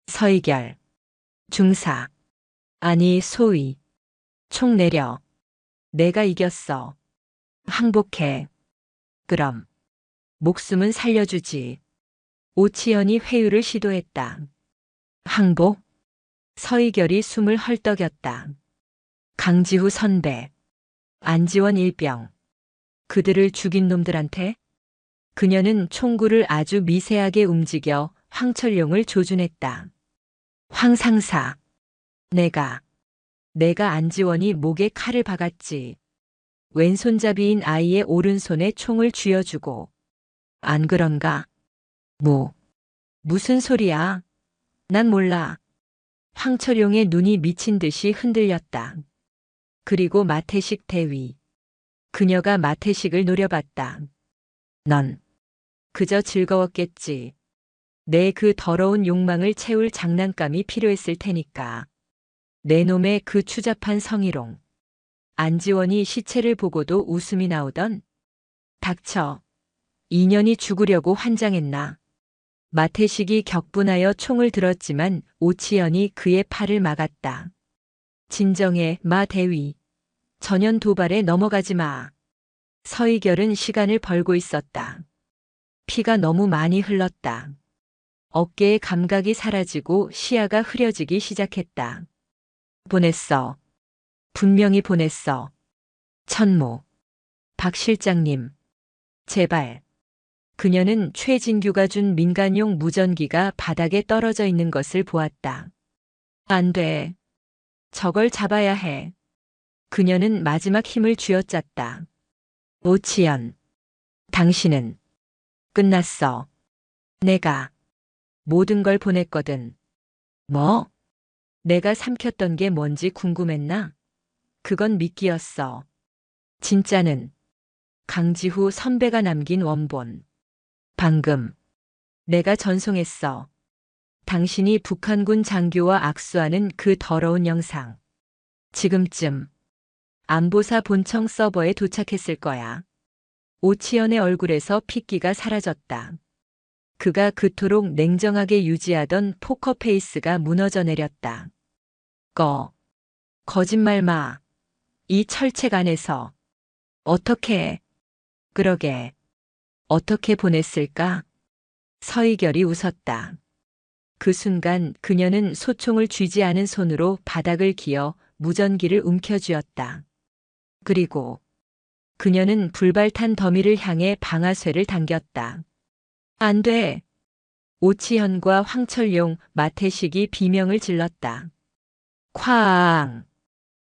서희결. 중사. 아니 소위. 총 내려. 내가 이겼어. 항복해. 그럼. 목숨은 살려주지. 오치연이 회유를 시도했다. 항복? 서희결이 숨을 헐떡였다. 강지후 선배. 안지원 일병. 그들을 죽인 놈들한테? 그녀는 총구를 아주 미세하게 움직여 황철용을 조준했다. 황 상사. 내가 안지원이 목에 칼을 박았지. 왼손잡이인 아이의 오른손에 총을 쥐어주고. 안 그런가? 무슨 소리야? 난 몰라. 황철용의 눈이 미친 듯이 흔들렸다. 그리고 마태식 대위. 그녀가 마태식을 노려봤다. 넌 그저 즐거웠겠지. 내 그 더러운 욕망을 채울 장난감이 필요했을 테니까. 내 놈의 그 추잡한 성희롱. 안지원이 시체를 보고도 웃음이 나오던. 닥쳐. 인연이 죽으려고 환장했나. 마태식이 격분하여 총을 들었지만 오치연이 그의 팔을 막았다. 진정해, 마 대위. 전연 도발에 넘어가지 마. 서희결은 시간을 벌고 있었다. 피가 너무 많이 흘렀다. 어깨의 감각이 사라지고 시야가 흐려지기 시작했다. 보냈어. 분명히 보냈어. 천모. 박 실장님. 제발. 그녀는 최진규가 준 민간용 무전기가 바닥에 떨어져 있는 것을 보았다. 안 돼. 저걸 잡아야 해. 그녀는 마지막 힘을 쥐어짰다. 오치연. 당신은 끝났어. 내가 모든 걸 보냈거든. 뭐? 내가 삼켰던 게 뭔지 궁금했나? 그건 미끼였어. 진짜는 강지후 선배가 남긴 원본. 방금 내가 전송했어. 당신이 북한군 장교와 악수하는 그 더러운 영상. 지금쯤 안보사 본청 서버에 도착했을 거야. 오치연의 얼굴에서 핏기가 사라졌다. 그가 그토록 냉정하게 유지하던 포커 페이스가 무너져 내렸다. 거짓말 마. 이 철책 안에서. 어떻게. 그러게. 어떻게 보냈을까? 서희결이 웃었다. 그 순간 그녀는 소총을 쥐지 않은 손으로 바닥을 기어 무전기를 움켜쥐었다. 그리고 그녀는 불발탄 더미를 향해 방아쇠를 당겼다. 안 돼. 오치현과 황철용, 마태식이 비명을 질렀다. 쾅!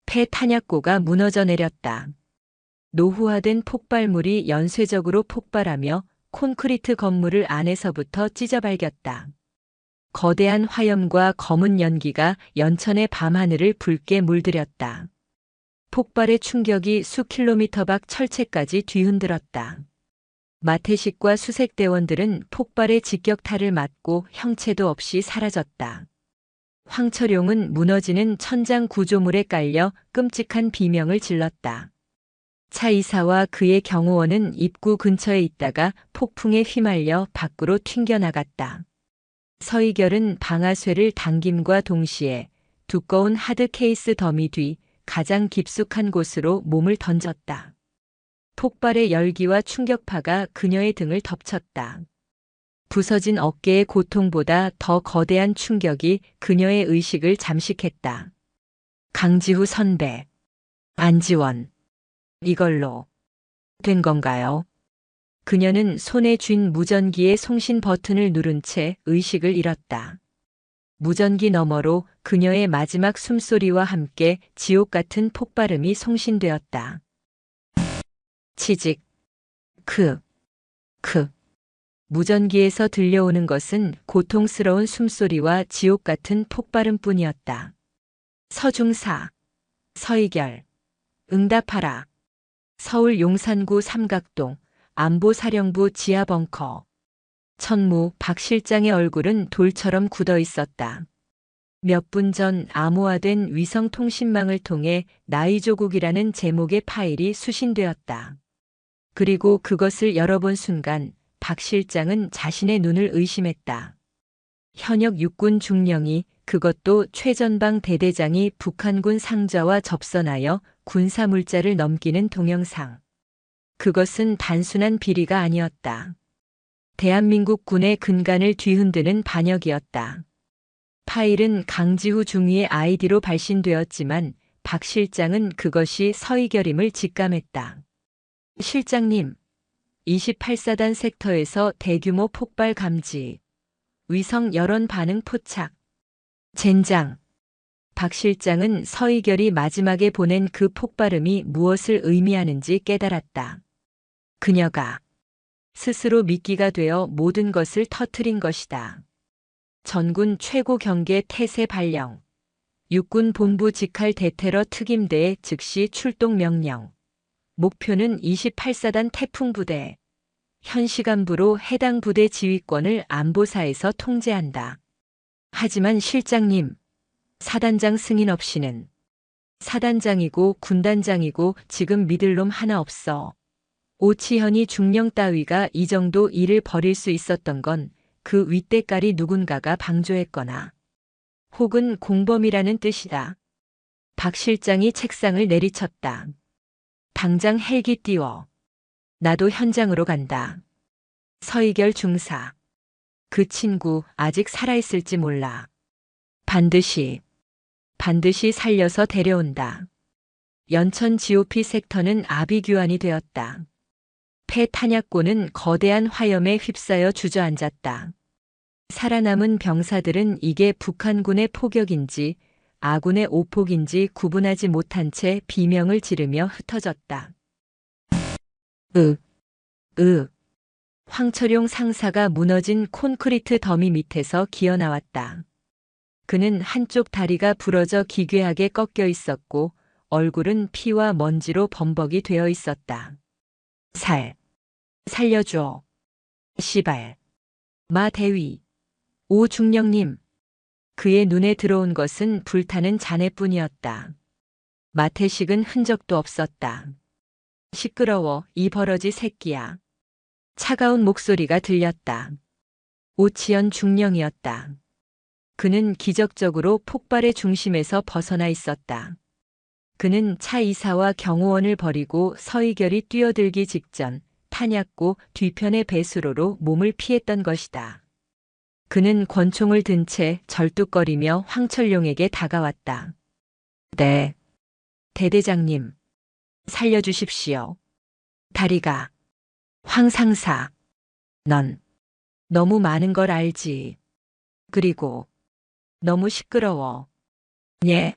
폐 탄약고가 무너져 내렸다. 노후화된 폭발물이 연쇄적으로 폭발하며 콘크리트 건물을 안에서부터 찢어발겼다. 거대한 화염과 검은 연기가 연천의 밤하늘을 붉게 물들였다. 폭발의 충격이 수킬로미터 밖 철책까지 뒤흔들었다. 마태식과 수색대원들은 폭발의 직격탄을 맞고 형체도 없이 사라졌다. 황철용은 무너지는 천장 구조물에 깔려 끔찍한 비명을 질렀다. 차 이사와 그의 경호원은 입구 근처에 있다가 폭풍에 휘말려 밖으로 튕겨나갔다. 서희결은 방아쇠를 당김과 동시에 두꺼운 하드 케이스 더미 뒤 가장 깊숙한 곳으로 몸을 던졌다. 폭발의 열기와 충격파가 그녀의 등을 덮쳤다. 부서진 어깨의 고통보다 더 거대한 충격이 그녀의 의식을 잠식했다. 강지후 선배, 안지원, 이걸로 된 건가요? 그녀는 손에 쥔 무전기의 송신 버튼을 누른 채 의식을 잃었다. 무전기 너머로 그녀의 마지막 숨소리와 함께 지옥 같은 폭발음이 송신되었다. 치직, 크. 무전기에서 들려오는 것은 고통스러운 숨소리와 지옥 같은 폭발음뿐이었다. 서중사, 서희결, 응답하라. 서울 용산구 삼각동, 안보사령부 지하벙커. 천무 박 실장의 얼굴은 돌처럼 굳어 있었다. 몇 분 전 암호화된 위성통신망을 통해 나이조국이라는 제목의 파일이 수신되었다. 그리고 그것을 열어본 순간 박 실장은 자신의 눈을 의심했다. 현역 육군 중령이, 그것도 최전방 대대장이 북한군 상자와 접선하여 군사물자를 넘기는 동영상. 그것은 단순한 비리가 아니었다. 대한민국 군의 근간을 뒤흔드는 반역이었다. 파일은 강지후 중위의 아이디로 발신되었지만 박 실장은 그것이 서희결임을 직감했다. 실장님, 28사단 섹터에서 대규모 폭발 감지. 위성 열원 반응 포착. 젠장. 박 실장은 서희결이 마지막에 보낸 그 폭발음이 무엇을 의미하는지 깨달았다. 그녀가 스스로 미끼가 되어 모든 것을 터뜨린 것이다. 전군 최고 경계 태세 발령. 육군 본부 직할 대테러 특임대의 즉시 출동 명령. 목표는 28사단 태풍부대. 현 시간부로 해당 부대 지휘권을 안보사에서 통제한다. 하지만 실장님, 사단장 승인 없이는. 사단장이고 군단장이고 지금 믿을 놈 하나 없어. 오치현이 중령 따위가 이 정도 일을 벌일 수 있었던 건 그 윗대깔이 누군가가 방조했거나 혹은 공범이라는 뜻이다. 박 실장이 책상을 내리쳤다. 당장 헬기 띄워. 나도 현장으로 간다. 서희결 중사. 그 친구 아직 살아있을지 몰라. 반드시 살려서 데려온다. 연천 GOP 섹터는 아비규환이 되었다. 폐 탄약고는 거대한 화염에 휩싸여 주저앉았다. 살아남은 병사들은 이게 북한군의 포격인지 아군의 오폭인지 구분하지 못한 채 비명을 지르며 흩어졌다. 황철용 상사가 무너진 콘크리트 더미 밑에서 기어나왔다. 그는 한쪽 다리가 부러져 기괴하게 꺾여 있었고 얼굴은 피와 먼지로 범벅이 되어 있었다. 살려줘. 시발. 마 대위. 오 중령님. 그의 눈에 들어온 것은 불타는 잔해뿐이었다. 마태식은 흔적도 없었다. 시끄러워, 이 버러지 새끼야. 차가운 목소리가 들렸다. 오치현 중령이었다. 그는 기적적으로 폭발의 중심에서 벗어나 있었다. 그는 차 이사와 경호원을 버리고 서희결이 뛰어들기 직전 탄약고 뒤편의 배수로로 몸을 피했던 것이다. 그는 권총을 든 채 절뚝거리며 황철용에게 다가왔다. 네. 대대장님. 살려주십시오. 다리가. 황 상사. 넌 너무 많은 걸 알지. 그리고 너무 시끄러워. 예?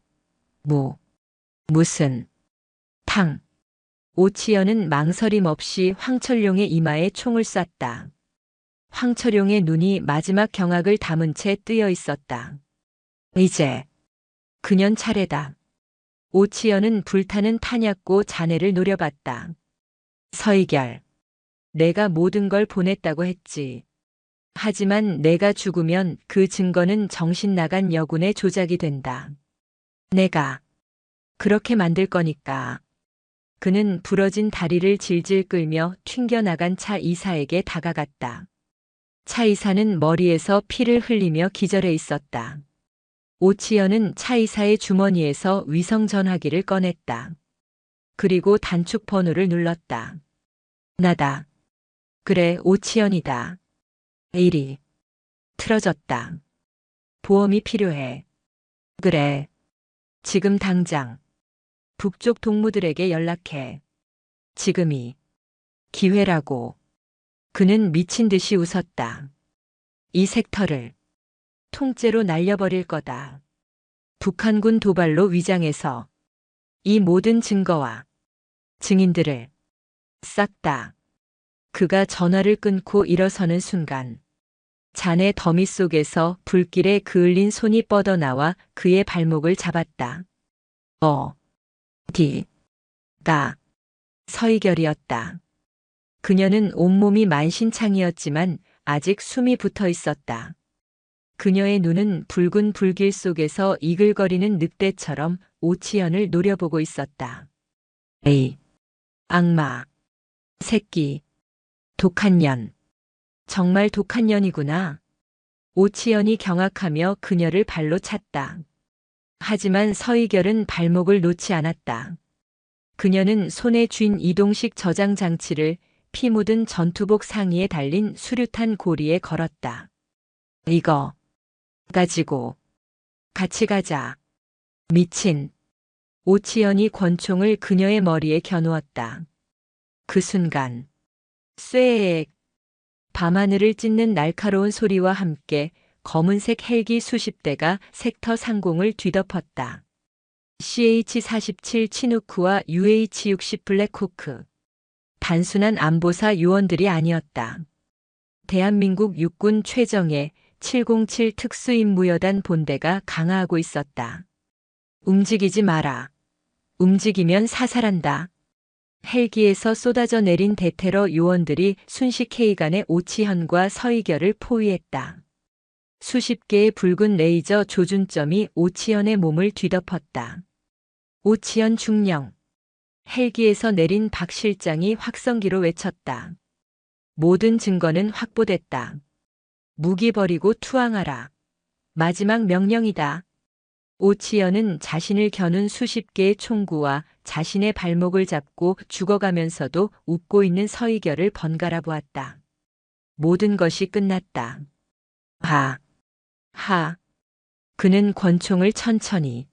무슨. 탕. 오치연은 망설임 없이 황철룡의 이마에 총을 쐈다. 황철룡의 눈이 마지막 경악을 담은 채 뜨여 있었다. 이제 그년 차례다. 오치연은 불타는 탄약고 자네를 노려봤다. 서이결. 내가 모든 걸 보냈다고 했지. 하지만 내가 죽으면 그 증거는 정신 나간 여군의 조작이 된다. 내가 그렇게 만들 거니까. 그는 부러진 다리를 질질 끌며 튕겨나간 차 이사에게 다가갔다. 차 이사는 머리에서 피를 흘리며 기절해 있었다. 오치연은 차 이사의 주머니에서 위성 전화기를 꺼냈다. 그리고 단축 번호를 눌렀다. 나다. 그래, 오치연이다. 일이 틀어졌다. 보험이 필요해. 그래. 지금 당장 북쪽 동무들에게 연락해. 지금이 기회라고. 그는 미친 듯이 웃었다. 이 섹터를 통째로 날려버릴 거다. 북한군 도발로 위장해서 이 모든 증거와 증인들을 싹 다. 그가 전화를 끊고 일어서는 순간 잔의 더미 속에서 불길에 그을린 손이 뻗어나와 그의 발목을 잡았다. 가 서이결이었다. 그녀는 온몸이 만신창이었지만 아직 숨이 붙어 있었다. 그녀의 눈은 붉은 불길 속에서 이글거리는 늑대처럼 오치연을 노려보고 있었다. 에이, 악마, 새끼, 독한 년. 정말 독한 년이구나. 오치연이 경악하며 그녀를 발로 찼다. 하지만 서이결은 발목을 놓지 않았다. 그녀는 손에 쥔 이동식 저장 장치를 피 묻은 전투복 상의에 달린 수류탄 고리에 걸었다. 이거 가지고 같이 가자. 미친. 오치연이 권총을 그녀의 머리에 겨누었다. 그 순간 쇠액. 밤하늘을 찢는 날카로운 소리와 함께 검은색 헬기 수십 대가 섹터 상공을 뒤덮었다. CH-47 치누크와 UH-60 블랙호크. 단순한 안보사 요원들이 아니었다. 대한민국 육군 최정예 707 특수임무여단 본대가 강화하고 있었다. 움직이지 마라. 움직이면 사살한다. 헬기에서 쏟아져 내린 대테러 요원들이 순식해이간에 오치현과 서이결을 포위했다. 수십 개의 붉은 레이저 조준점이 오치현의 몸을 뒤덮었다. 오치현 중령. 헬기에서 내린 박 실장이 확성기로 외쳤다. 모든 증거는 확보됐다. 무기 버리고 투항하라. 마지막 명령이다. 오치연은 자신을 겨눈 수십 개의 총구와 자신의 발목을 잡고 죽어가면서도 웃고 있는 서이결을 번갈아 보았다. 모든 것이 끝났다. 하. 그는 권총을 천천히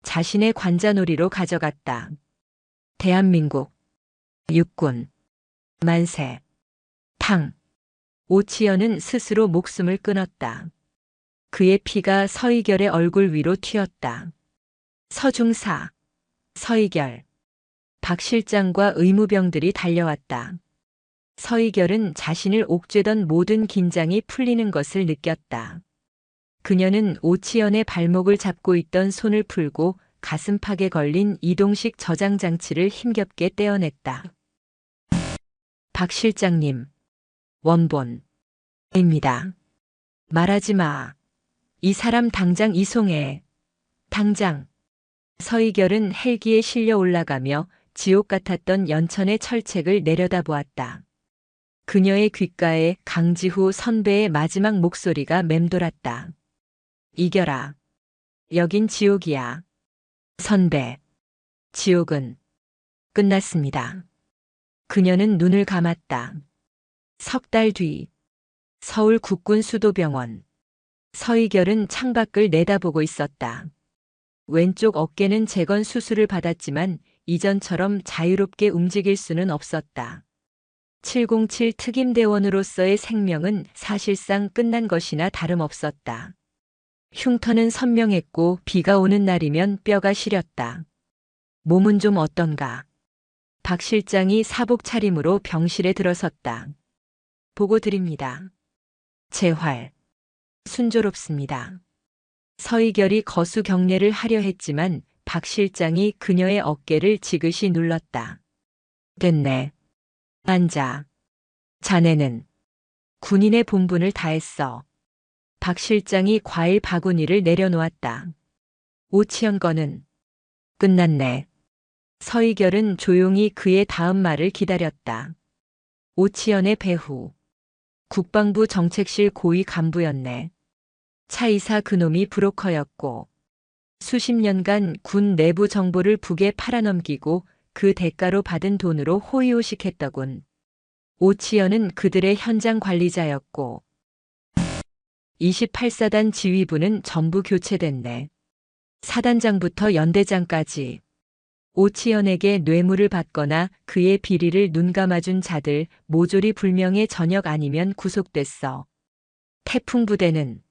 자신의 관자놀이로 가져갔다. 대한민국 육군 만세. 탕. 오치연은 스스로 목숨을 끊었다. 그의 피가 서이결의 얼굴 위로 튀었다. 서중사, 서이결, 박 실장과 의무병들이 달려왔다. 서이결은 자신을 옥죄던 모든 긴장이 풀리는 것을 느꼈다. 그녀는 오치연의 발목을 잡고 있던 손을 풀고 가슴팍에 걸린 이동식 저장 장치를 힘겹게 떼어냈다. 박 실장님, 원본입니다. 말하지 마. 이 사람 당장 이송해. 당장. 서이결은 헬기에 실려 올라가며 지옥 같았던 연천의 철책을 내려다보았다. 그녀의 귓가에 강지후 선배의 마지막 목소리가 맴돌았다. 이겨라. 여긴 지옥이야. 선배. 지옥은 끝났습니다. 그녀는 눈을 감았다. 석 달 뒤. 서울 국군 수도병원. 서이결은 창밖을 내다보고 있었다. 왼쪽 어깨는 재건 수술을 받았지만 이전처럼 자유롭게 움직일 수는 없었다. 707 특임대원으로서의 생명은 사실상 끝난 것이나 다름없었다. 흉터는 선명했고 비가 오는 날이면 뼈가 시렸다. 몸은 좀 어떤가? 박 실장이 사복 차림으로 병실에 들어섰다. 보고 드립니다. 재활. 순조롭습니다. 서희결이 거수 경례를 하려 했지만 박 실장이 그녀의 어깨를 지그시 눌렀다. 됐네. 앉아. 자네는 군인의 본분을 다했어. 박 실장이 과일 바구니를 내려놓았다. 오치현 거는 끝났네. 서희결은 조용히 그의 다음 말을 기다렸다. 오치현의 배후. 국방부 정책실 고위 간부였네. 차이사 그놈이 브로커였고 수십 년간 군 내부 정보를 북에 팔아넘기고 그 대가로 받은 돈으로 호의호식했더군. 오치현은 그들의 현장 관리자였고 28사단 지휘부는 전부 교체됐네. 사단장부터 연대장까지. 오치현에게 뇌물을 받거나 그의 비리를 눈감아준 자들 모조리 불명예 전역 아니면 구속됐어. 태풍부대는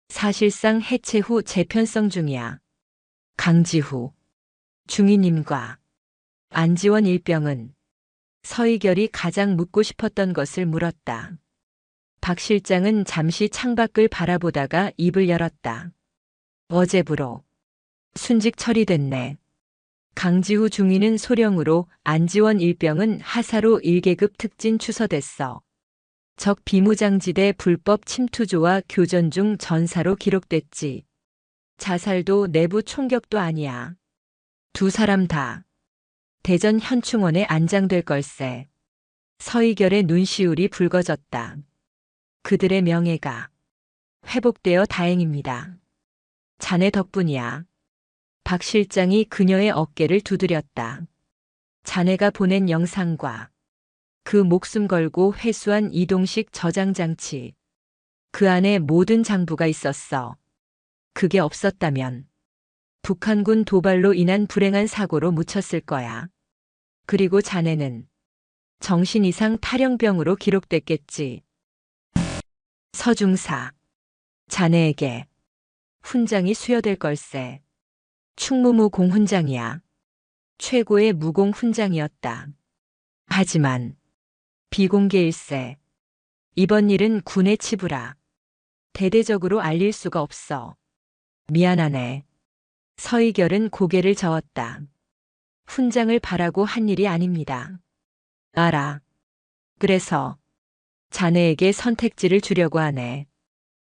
사실상 해체 후 재편성 중이야. 강지후, 중위님과 안지원 일병은 서희결이 가장 묻고 싶었던 것을 물었다. 박 실장은 잠시 창밖을 바라보다가 입을 열었다. 어제부로 순직 처리됐네. 강지후 중위는 소령으로 안지원 일병은 하사로 1계급 특진 추서됐어. 적 비무장지대 불법 침투조와 교전 중 전사로 기록됐지. 자살도 내부 총격도 아니야. 두 사람 다 대전 현충원에 안장될 걸세. 서희결의 눈시울이 붉어졌다. 그들의 명예가 회복되어 다행입니다. 자네 덕분이야. 박 실장이 그녀의 어깨를 두드렸다. 자네가 보낸 영상과 그 목숨 걸고 회수한 이동식 저장장치. 그 안에 모든 장부가 있었어. 그게 없었다면 북한군 도발로 인한 불행한 사고로 묻혔을 거야. 그리고 자네는 정신 이상 탈영병으로 기록됐겠지. 서중사. 자네에게 훈장이 수여될 걸세. 충무무 공훈장이야. 최고의 무공 훈장이었다. 하지만 비공개일세. 이번 일은 군의 치부라. 대대적으로 알릴 수가 없어. 미안하네. 서희결은 고개를 저었다. 훈장을 바라고 한 일이 아닙니다. 알아. 그래서 자네에게 선택지를 주려고 하네.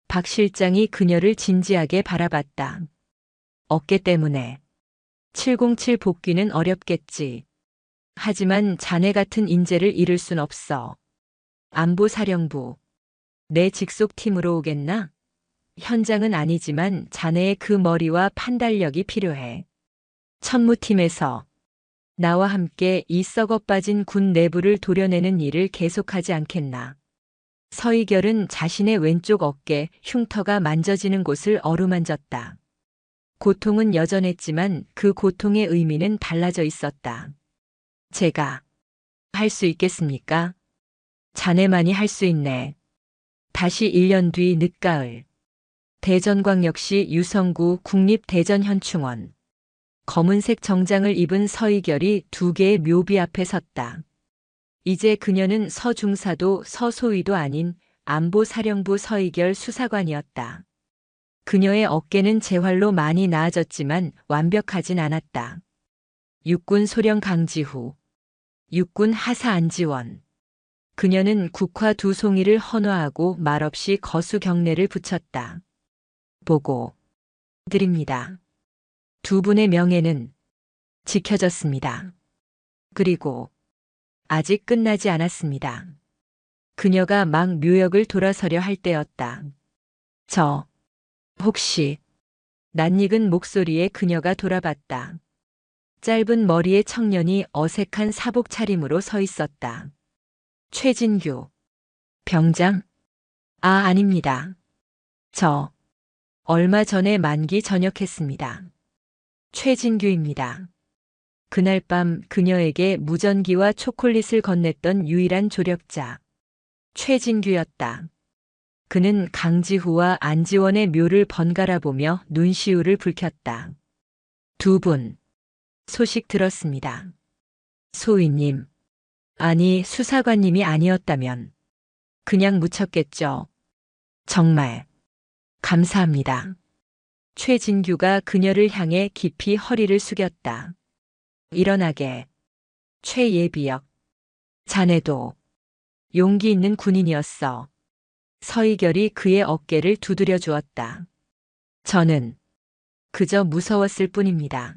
박 실장이 그녀를 진지하게 바라봤다. 어깨 때문에 707 복귀는 어렵겠지. 하지만 자네 같은 인재를 잃을 순 없어. 안보사령부. 내 직속팀으로 오겠나? 현장은 아니지만 자네의 그 머리와 판단력이 필요해. 천무팀에서 나와 함께 이 썩어 빠진 군 내부를 도려내는 일을 계속하지 않겠나. 서희결은 자신의 왼쪽 어깨 흉터가 만져지는 곳을 어루만졌다. 고통은 여전했지만 그 고통의 의미는 달라져 있었다. 제가 할 수 있겠습니까? 자네만이 할 수 있네. 다시 1년 뒤 늦가을. 대전광역시 유성구 국립대전현충원. 검은색 정장을 입은 서희결이 두 개의 묘비 앞에 섰다. 이제 그녀는 서중사도 서소위도 아닌 안보사령부 서희결 수사관이었다. 그녀의 어깨는 재활로 많이 나아졌지만 완벽하진 않았다. 육군 소령 강지후, 육군 하사 안지원. 그녀는 국화 두 송이를 헌화하고 말없이 거수 경례를 붙였다. 보고 드립니다. 두 분의 명예는 지켜졌습니다. 그리고 아직 끝나지 않았습니다. 그녀가 막 묘역을 돌아서려 할 때였다. 혹시 낯익은 목소리에 그녀가 돌아봤다. 짧은 머리의 청년이 어색한 사복 차림으로 서 있었다. 최진규. 병장? 아닙니다. 얼마 전에 만기 전역했습니다. 최진규입니다. 그날 밤 그녀에게 무전기와 초콜릿을 건넸던 유일한 조력자, 최진규였다. 그는 강지후와 안지원의 묘를 번갈아 보며 눈시울을 붉혔다. 두 분, 소식 들었습니다. 소위님, 아니 수사관님이 아니었다면 그냥 묻혔겠죠. 정말 감사합니다. 최진규가 그녀를 향해 깊이 허리를 숙였다. 일어나게. 최예비역. 자네도 용기 있는 군인이었어. 서희결이 그의 어깨를 두드려 주었다. 저는 그저 무서웠을 뿐입니다.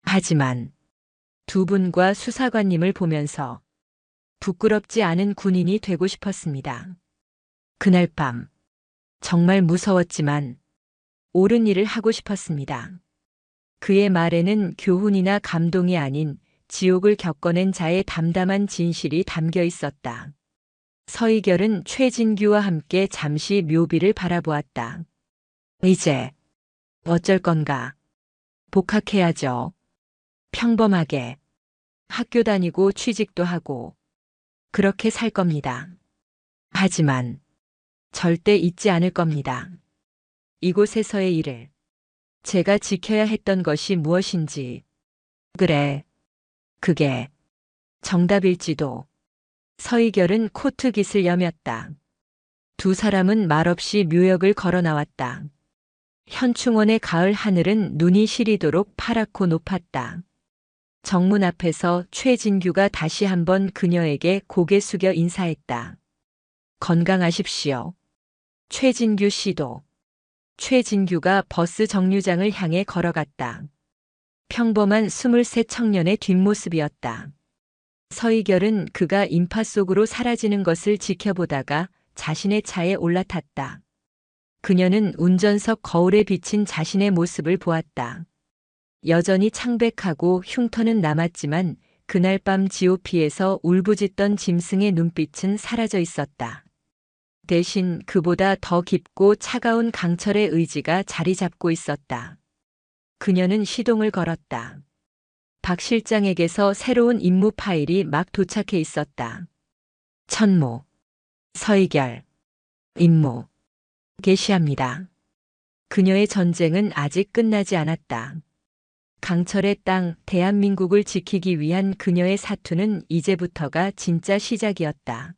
하지만 두 분과 수사관님을 보면서 부끄럽지 않은 군인이 되고 싶었습니다. 그날 밤 정말 무서웠지만 옳은 일을 하고 싶었습니다. 그의 말에는 교훈이나 감동이 아닌 지옥을 겪어낸 자의 담담한 진실이 담겨 있었다. 서희결은 최진규와 함께 잠시 묘비를 바라보았다. 이제 어쩔 건가? 복학해야죠. 평범하게 학교 다니고 취직도 하고 그렇게 살 겁니다. 하지만 절대 잊지 않을 겁니다. 이곳에서의 일을 제가 지켜야 했던 것이 무엇인지. 그래, 그게 정답일지도. 서희결은 코트깃을 여몄다. 두 사람은 말없이 묘역을 걸어 나왔다. 현충원의 가을 하늘은 눈이 시리도록 파랗고 높았다. 정문 앞에서 최진규가 다시 한번 그녀에게 고개 숙여 인사했다. 건강하십시오. 최진규 씨도. 최진규가 버스 정류장을 향해 걸어갔다. 평범한 23 청년의 뒷모습이었다. 서희결은 그가 인파 속으로 사라지는 것을 지켜보다가 자신의 차에 올라탔다. 그녀는 운전석 거울에 비친 자신의 모습을 보았다. 여전히 창백하고 흉터는 남았지만 그날 밤 GOP에서 울부짖던 짐승의 눈빛은 사라져 있었다. 대신 그보다 더 깊고 차가운 강철의 의지가 자리 잡고 있었다. 그녀는 시동을 걸었다. 박 실장에게서 새로운 임무 파일이 막 도착해 있었다. 천모, 서희결, 임무, 개시합니다. 그녀의 전쟁은 아직 끝나지 않았다. 강철의 땅, 대한민국을 지키기 위한 그녀의 사투는 이제부터가 진짜 시작이었다.